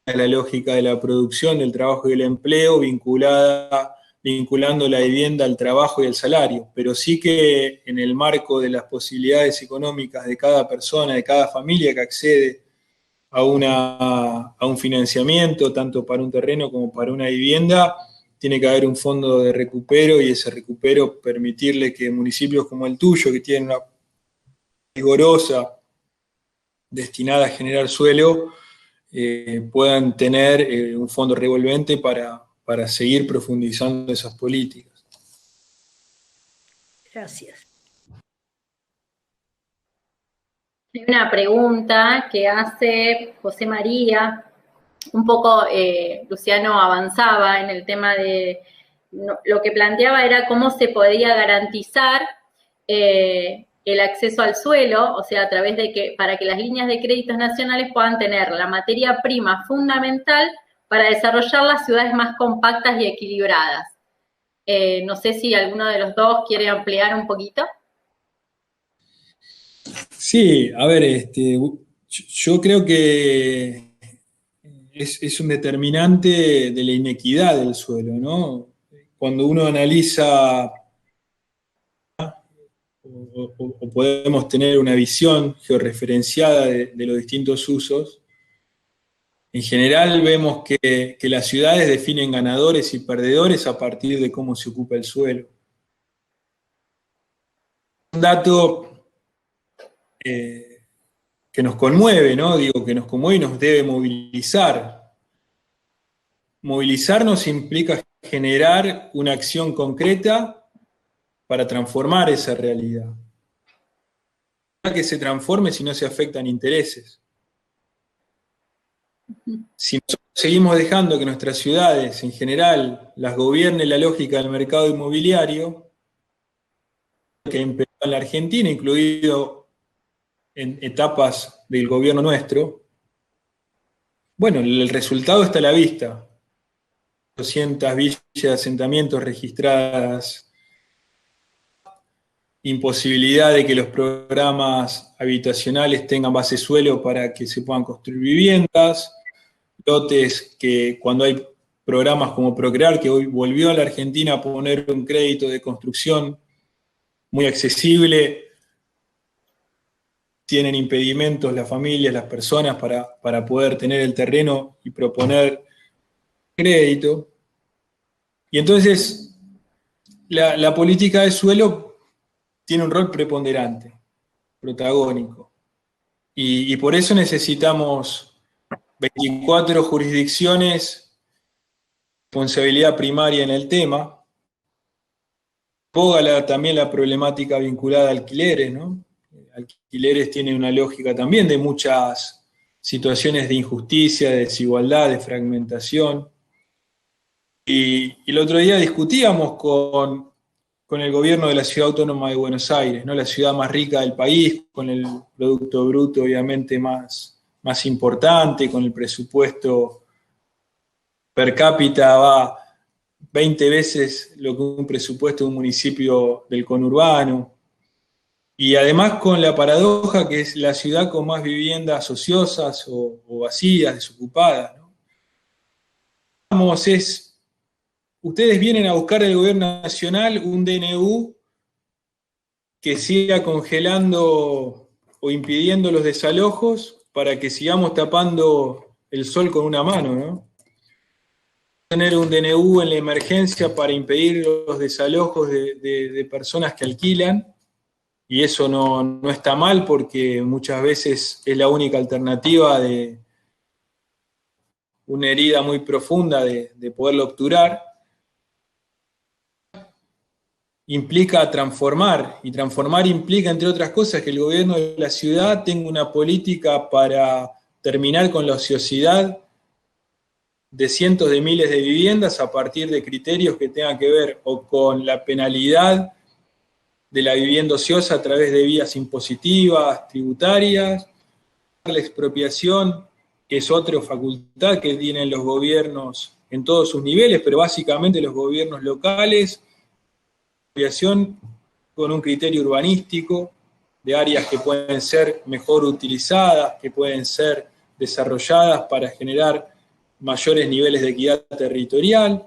a la lógica de la producción, del trabajo y del empleo, vinculando la vivienda al trabajo y al salario, pero sí que en el marco de las posibilidades económicas de cada persona, de cada familia que accede a un financiamiento, tanto para un terreno como para una vivienda, tiene que haber un fondo de recupero, y ese recupero permitirle que municipios como el tuyo, que tienen una vigorosa destinada a generar suelo, puedan tener un fondo revolvente para seguir profundizando esas políticas. Gracias. Hay una pregunta que hace José María. Un poco Luciano avanzaba en el tema de lo que planteaba era cómo se podía garantizar el acceso al suelo, o sea, a través de para que las líneas de créditos nacionales puedan tener la materia prima fundamental para desarrollar las ciudades más compactas y equilibradas. No sé si alguno de los dos quiere ampliar un poquito. Sí, a ver, yo creo que es un determinante de la inequidad del suelo, ¿no? Cuando uno analiza o podemos tener una visión georreferenciada de los distintos usos, en general vemos que las ciudades definen ganadores y perdedores a partir de cómo se ocupa el suelo. Un dato que nos conmueve, ¿no? Digo, que nos conmueve y nos debe movilizar. Movilizarnos implica generar una acción concreta para transformar esa realidad. No que se transforme si no se afectan intereses. Si nosotros seguimos dejando que nuestras ciudades, en general, las gobierne la lógica del mercado inmobiliario, que empezó en la Argentina, incluido en etapas del gobierno nuestro, bueno, el resultado está a la vista. 200 villas de asentamientos registradas, imposibilidad de que los programas habitacionales tengan base suelo para que se puedan construir viviendas, lotes que cuando hay programas como Procrear, que hoy volvió a la Argentina a poner un crédito de construcción muy accesible, tienen impedimentos las familias, las personas para poder tener el terreno y proponer crédito. Y entonces la política de suelo tiene un rol preponderante, protagónico. Y por eso necesitamos 24 jurisdicciones, responsabilidad primaria en el tema. Ponga también la problemática vinculada a alquileres, ¿no? Alquileres tiene una lógica también de muchas situaciones de injusticia, de desigualdad, de fragmentación. Y el otro día discutíamos con el gobierno de la Ciudad Autónoma de Buenos Aires, ¿no? La ciudad más rica del país, con el Producto Bruto obviamente más importante, con el presupuesto per cápita va 20 veces lo que un presupuesto de un municipio del conurbano, y además con la paradoja que es la ciudad con más viviendas ociosas o vacías, desocupadas, ¿no? Vamos, ustedes vienen a buscar del gobierno nacional un DNU que siga congelando o impidiendo los desalojos para que sigamos tapando el sol con una mano, ¿no? Tener un DNU en la emergencia para impedir los desalojos de personas que alquilan, y eso no está mal porque muchas veces es la única alternativa de una herida muy profunda de poderlo obturar. Implica transformar, y transformar implica, entre otras cosas, que el gobierno de la ciudad tenga una política para terminar con la ociosidad de cientos de miles de viviendas a partir de criterios que tengan que ver o con la penalidad de la vivienda ociosa a través de vías impositivas, tributarias, la expropiación, que es otra facultad que tienen los gobiernos en todos sus niveles, pero básicamente los gobiernos locales, expropiación con un criterio urbanístico de áreas que pueden ser mejor utilizadas, que pueden ser desarrolladas para generar mayores niveles de equidad territorial.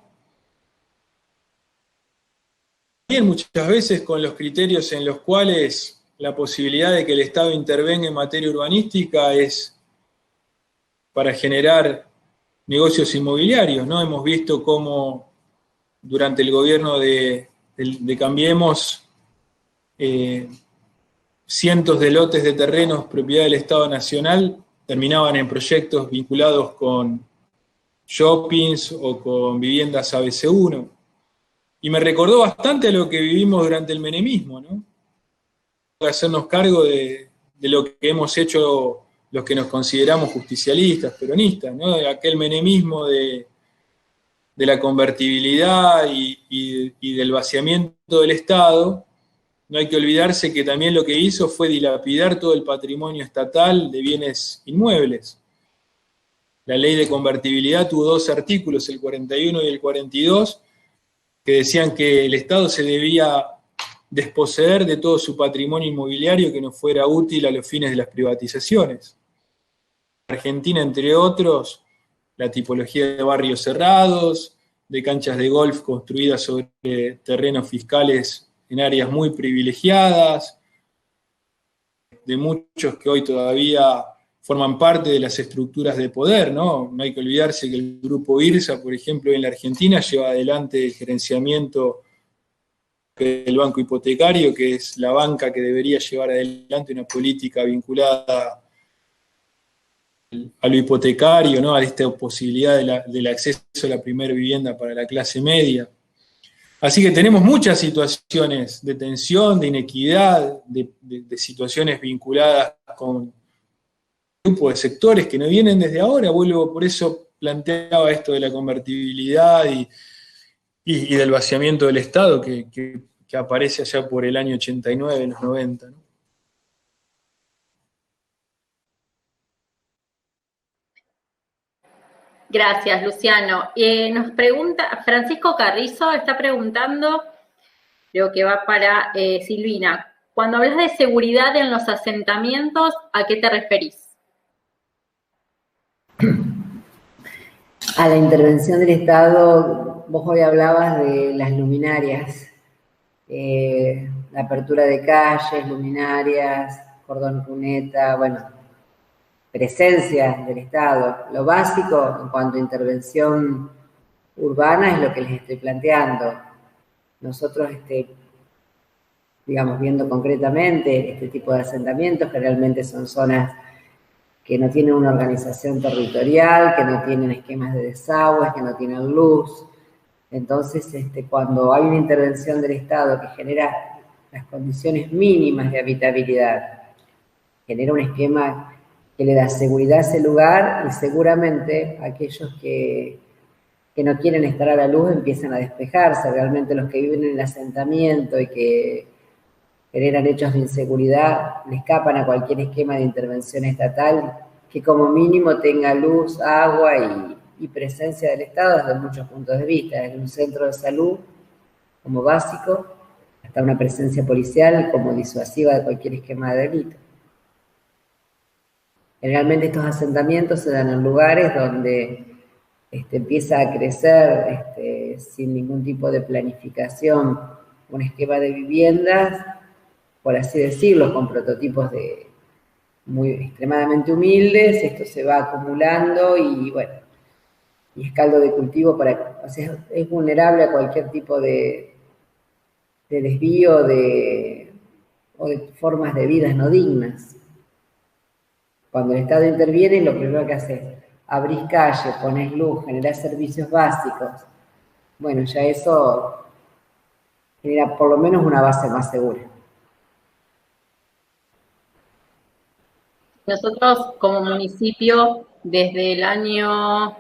También muchas veces con los criterios en los cuales la posibilidad de que el Estado intervenga en materia urbanística es para generar negocios inmobiliarios, ¿no? Hemos visto cómo durante el gobierno de Cambiemos, cientos de lotes de terrenos propiedad del Estado Nacional terminaban en proyectos vinculados con shoppings o con viviendas ABC1. Y me recordó bastante a lo que vivimos durante el menemismo, ¿no? Hacernos cargo de lo que hemos hecho los que nos consideramos justicialistas, peronistas, ¿no? De aquel menemismo de de la convertibilidad y del vaciamiento del Estado, no hay que olvidarse que también lo que hizo fue dilapidar todo el patrimonio estatal de bienes inmuebles. La ley de convertibilidad tuvo dos artículos, el 41 y el 42, que decían que el Estado se debía desposeer de todo su patrimonio inmobiliario que no fuera útil a los fines de las privatizaciones. Argentina, entre otros, la tipología de barrios cerrados, de canchas de golf construidas sobre terrenos fiscales en áreas muy privilegiadas, de muchos que hoy todavía forman parte de las estructuras de poder, ¿no? No hay que olvidarse que el grupo IRSA, por ejemplo, en la Argentina lleva adelante el gerenciamiento del banco hipotecario, que es la banca que debería llevar adelante una política vinculada a lo hipotecario, ¿no? A esta posibilidad del acceso a la primera vivienda para la clase media. Así que tenemos muchas situaciones de tensión, de inequidad, de situaciones vinculadas con grupos de sectores que no vienen desde ahora. Vuelvo, por eso planteaba esto de la convertibilidad y del vaciamiento del Estado que aparece allá por el año 89, en los 90, ¿no? Gracias, Luciano. Nos pregunta, Francisco Carrizo está preguntando, creo que va para Silvina, cuando hablas de seguridad en los asentamientos, ¿a qué te referís? A la intervención del Estado, vos hoy hablabas de las luminarias, la apertura de calles, luminarias, cordón cuneta, bueno, presencia del Estado. Lo básico en cuanto a intervención urbana es lo que les estoy planteando. Nosotros, digamos, viendo concretamente este tipo de asentamientos, que realmente son zonas que no tienen una organización territorial, que no tienen esquemas de desagües, que no tienen luz. Entonces, cuando hay una intervención del Estado que genera las condiciones mínimas de habitabilidad, genera un esquema que le da seguridad a ese lugar y seguramente aquellos que no quieren estar a la luz empiezan a despejarse. Realmente los que viven en el asentamiento y que generan hechos de inseguridad le escapan a cualquier esquema de intervención estatal que como mínimo tenga luz, agua y presencia del Estado desde muchos puntos de vista, desde un centro de salud como básico hasta una presencia policial como disuasiva de cualquier esquema de delito. Generalmente estos asentamientos se dan en lugares donde empieza a crecer sin ningún tipo de planificación un esquema de viviendas, por así decirlo, con prototipos muy extremadamente humildes. Esto se va acumulando y bueno, y es caldo de cultivo o sea, es vulnerable a cualquier tipo de desvío o de formas de vidas no dignas. Cuando el Estado interviene, lo primero que hace es abrir calle, poner luz, generar servicios básicos. Bueno, ya eso genera por lo menos una base más segura. Nosotros como municipio, desde el año,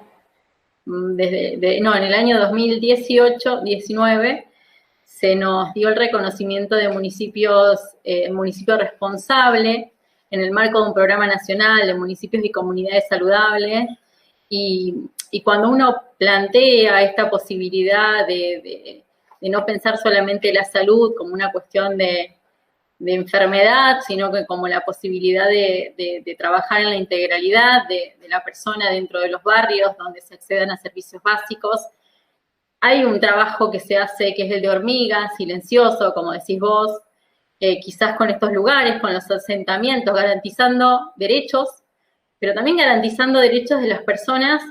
en el año 2018-19, se nos dio el reconocimiento de municipio responsable en el marco de un programa nacional de municipios y comunidades saludables, y cuando uno plantea esta posibilidad de no pensar solamente la salud como una cuestión de enfermedad, sino que como la posibilidad de trabajar en la integralidad de la persona dentro de los barrios donde se accedan a servicios básicos, hay un trabajo que se hace que es el de hormiga, silencioso, como decís vos, quizás con estos lugares, con los asentamientos, garantizando derechos, pero también garantizando derechos de las personas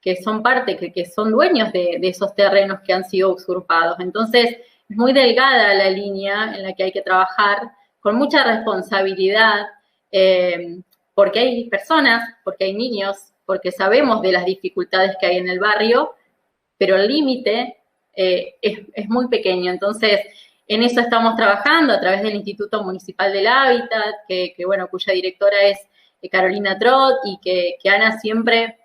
que son parte, que son dueños de esos terrenos que han sido usurpados. Entonces, es muy delgada la línea en la que hay que trabajar, con mucha responsabilidad, porque hay personas, porque hay niños, porque sabemos de las dificultades que hay en el barrio, pero el límite es muy pequeño. Entonces, en eso estamos trabajando a través del Instituto Municipal del Hábitat, cuya directora es Carolina Trot, y que Ana siempre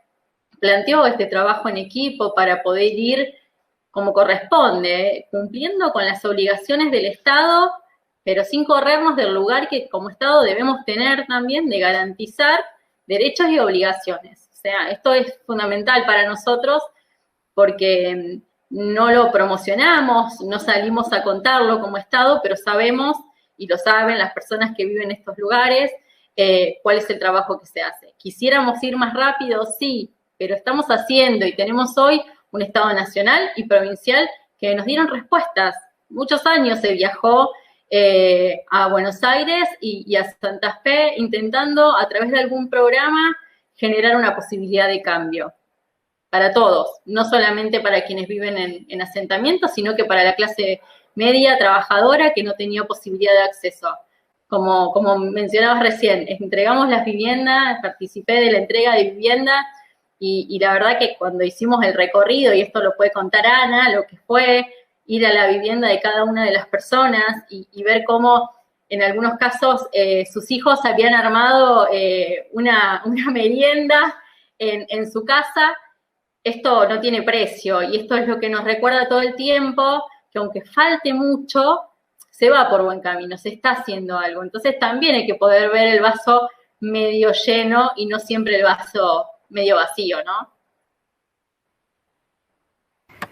planteó este trabajo en equipo para poder ir como corresponde, cumpliendo con las obligaciones del Estado, pero sin corrernos del lugar que como Estado debemos tener también de garantizar derechos y obligaciones. O sea, esto es fundamental para nosotros porque no lo promocionamos, no salimos a contarlo como Estado, pero sabemos, y lo saben las personas que viven en estos lugares, cuál es el trabajo que se hace. ¿Quisiéramos ir más rápido? Sí, pero estamos haciendo y tenemos hoy un Estado nacional y provincial que nos dieron respuestas. Muchos años se viajó a Buenos Aires y a Santa Fe intentando a través de algún programa generar una posibilidad de cambio para todos, no solamente para quienes viven en asentamientos, sino que para la clase media trabajadora que no tenía posibilidad de acceso. Como mencionabas recién, entregamos las viviendas, participé de la entrega de vivienda y la verdad que cuando hicimos el recorrido, y esto lo puede contar Ana, lo que fue ir a la vivienda de cada una de las personas y ver cómo en algunos casos sus hijos habían armado una merienda en su casa, esto no tiene precio y esto es lo que nos recuerda todo el tiempo, que aunque falte mucho, se va por buen camino, se está haciendo algo. Entonces también hay que poder ver el vaso medio lleno y no siempre el vaso medio vacío, ¿no?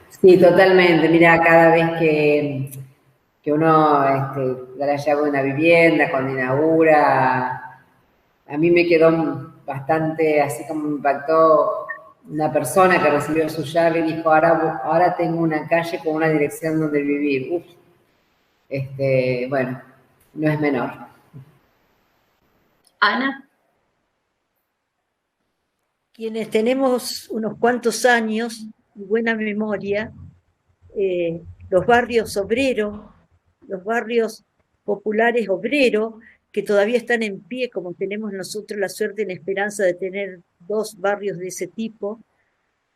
Sí, totalmente. Mira, cada vez que uno da la llave de una vivienda, cuando inaugura, a mí me quedó bastante, así como me impactó una persona que recibió su llave y dijo, ahora tengo una calle con una dirección donde vivir. Uf. Bueno, no es menor. Ana. Quienes tenemos unos cuantos años y buena memoria, los barrios obreros, los barrios populares obreros, que todavía están en pie, como tenemos nosotros la suerte y la esperanza de tener 2 barrios de ese tipo,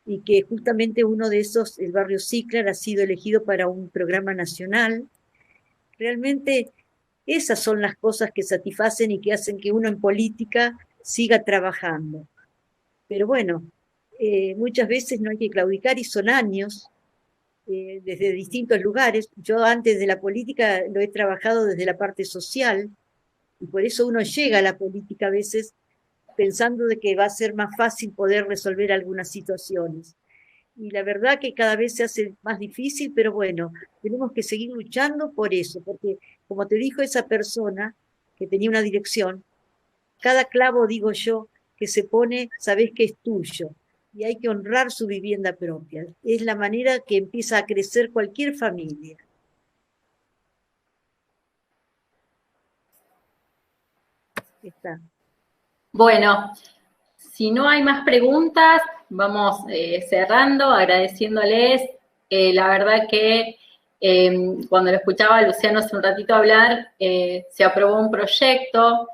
y que justamente uno de esos, el barrio Ciclar, ha sido elegido para un programa nacional. Realmente esas son las cosas que satisfacen y que hacen que uno en política siga trabajando. Pero bueno, muchas veces no hay que claudicar y son años, desde distintos lugares. Yo antes de la política lo he trabajado desde la parte social y por eso uno llega a la política a veces pensando de que va a ser más fácil poder resolver algunas situaciones. Y la verdad que cada vez se hace más difícil, pero bueno, tenemos que seguir luchando por eso, porque como te dijo esa persona que tenía una dirección, cada clavo, digo yo, que se pone, sabés que es tuyo, y hay que honrar su vivienda propia. Es la manera que empieza a crecer cualquier familia. Está. Bueno, si no hay más preguntas, vamos cerrando, agradeciéndoles. La verdad que cuando lo escuchaba a Luciano hace un ratito hablar, se aprobó un proyecto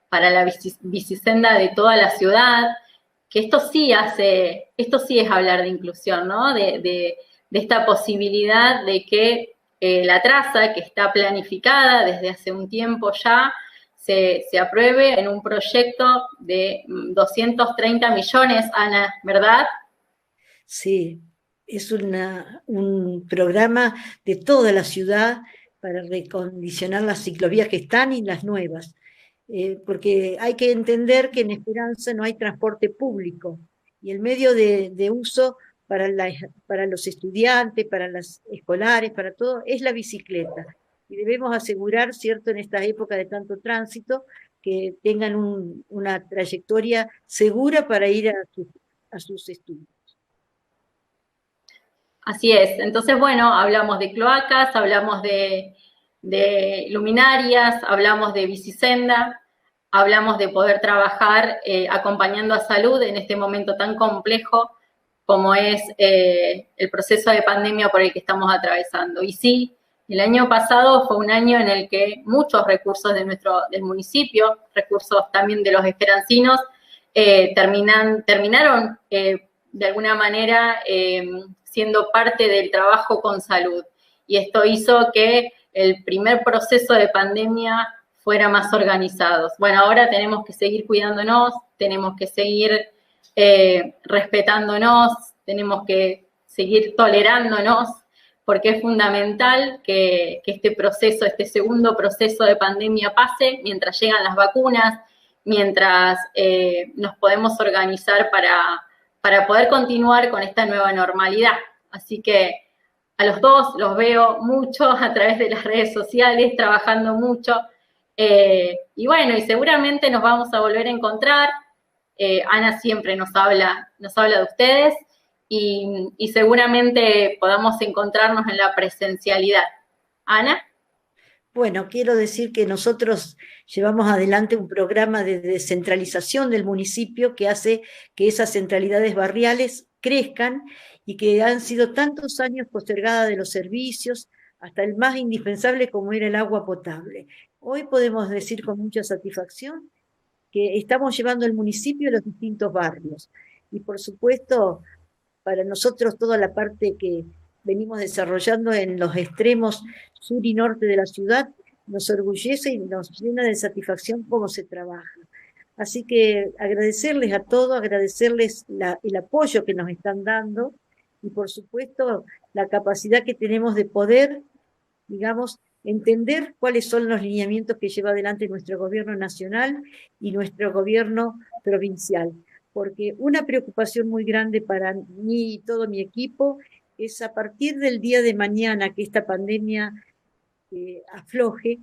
para la bicisenda de toda la ciudad, que esto sí es hablar de inclusión, ¿no? De esta posibilidad de que la traza, que está planificada desde hace un tiempo ya, se apruebe en un proyecto de 230 millones, Ana, ¿verdad? Sí, es un programa de toda la ciudad para recondicionar las ciclovías que están y las nuevas. Porque hay que entender que en Esperanza no hay transporte público y el medio de uso para los estudiantes, para las escolares, para todo, es la bicicleta. Y debemos asegurar, ¿cierto?, en estas épocas de tanto tránsito, que tengan una trayectoria segura para ir a sus estudios. Así es. Entonces, bueno, hablamos de cloacas, hablamos de luminarias, hablamos de bicisenda, hablamos de poder trabajar acompañando a salud en este momento tan complejo como es el proceso de pandemia por el que estamos atravesando. Y sí, el año pasado fue un año en el que muchos recursos del municipio, recursos también de los esperancinos, terminaron de alguna manera siendo parte del trabajo con salud. Y esto hizo que el primer proceso de pandemia fuera más organizados. Bueno, ahora tenemos que seguir cuidándonos, tenemos que seguir respetándonos, tenemos que seguir tolerándonos, porque es fundamental que este proceso, este segundo proceso de pandemia pase mientras llegan las vacunas, mientras nos podemos organizar para poder continuar con esta nueva normalidad. Así que a los dos los veo mucho a través de las redes sociales, trabajando mucho, y bueno, y seguramente nos vamos a volver a encontrar. Ana siempre nos habla de ustedes, y seguramente podamos encontrarnos en la presencialidad. Ana. Bueno, quiero decir que nosotros llevamos adelante un programa de descentralización del municipio que hace que esas centralidades barriales crezcan y que han sido tantos años postergadas de los servicios, hasta el más indispensable como era el agua potable. Hoy podemos decir con mucha satisfacción que estamos llevando el municipio a los distintos barrios. Y por supuesto, para nosotros toda la parte que venimos desarrollando en los extremos sur y norte de la ciudad nos orgullece y nos llena de satisfacción cómo se trabaja. Así que agradecerles a todos, agradecerles el apoyo que nos están dando y por supuesto la capacidad que tenemos de poder, digamos, entender cuáles son los lineamientos que lleva adelante nuestro gobierno nacional y nuestro gobierno provincial. Porque una preocupación muy grande para mí y todo mi equipo es a partir del día de mañana que esta pandemia afloje,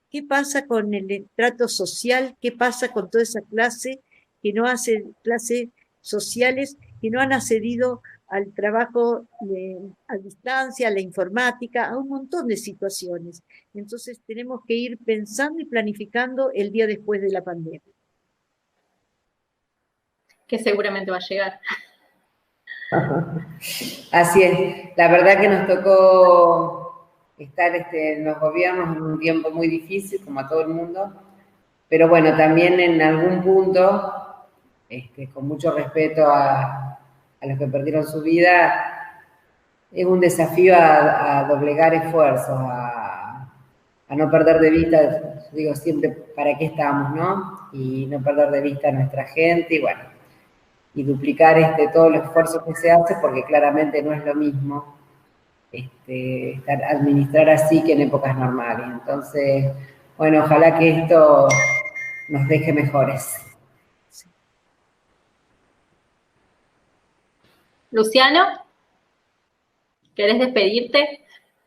¿qué pasa con el trato social? ¿Qué pasa con toda esa clase que no hace clases sociales, que no han accedido al trabajo a distancia, a la informática, a un montón de situaciones? Entonces tenemos que ir pensando y planificando el día después de la pandemia. Que seguramente va a llegar. Así es. La verdad que nos tocó estar en los gobiernos en un tiempo muy difícil, como a todo el mundo, pero bueno, también en algún punto, con mucho respeto a los que perdieron su vida, es un desafío a doblegar esfuerzos, a no perder de vista, digo siempre, para qué estamos, ¿no? Y no perder de vista a nuestra gente, y bueno, y duplicar todo el esfuerzo que se hace, porque claramente no es lo mismo administrar así que en épocas normales. Entonces, bueno, ojalá que esto nos deje mejores. Luciano, ¿querés despedirte?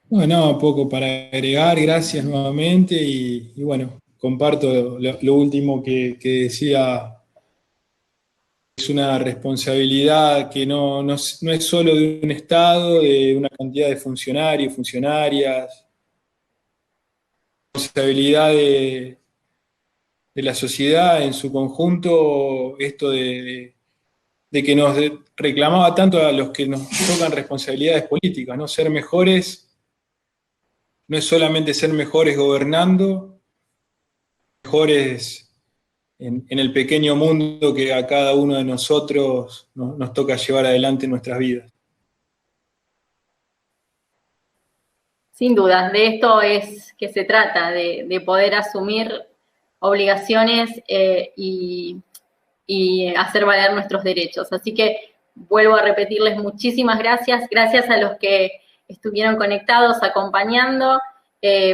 Bueno, poco para agregar, gracias nuevamente, y bueno, comparto lo último que decía. Es una responsabilidad que no es solo de un Estado, de una cantidad de funcionarios, funcionarias, responsabilidad de la sociedad en su conjunto, esto de que nos reclamaba tanto a los que nos tocan responsabilidades políticas, ¿no? Ser mejores no es solamente ser mejores gobernando, mejores en el pequeño mundo que a cada uno de nosotros nos toca llevar adelante en nuestras vidas. Sin duda, de esto es que se trata, de poder asumir obligaciones y hacer valer nuestros derechos. Así que vuelvo a repetirles muchísimas gracias, gracias a los que estuvieron conectados, acompañando,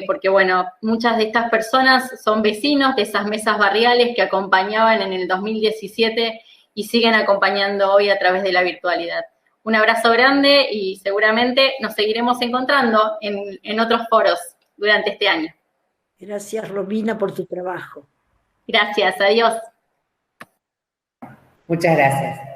porque bueno, muchas de estas personas son vecinos de esas mesas barriales que acompañaban en el 2017 y siguen acompañando hoy a través de la virtualidad. Un abrazo grande y seguramente nos seguiremos encontrando en otros foros durante este año. Gracias, Romina, por tu trabajo. Gracias, adiós. Muchas gracias.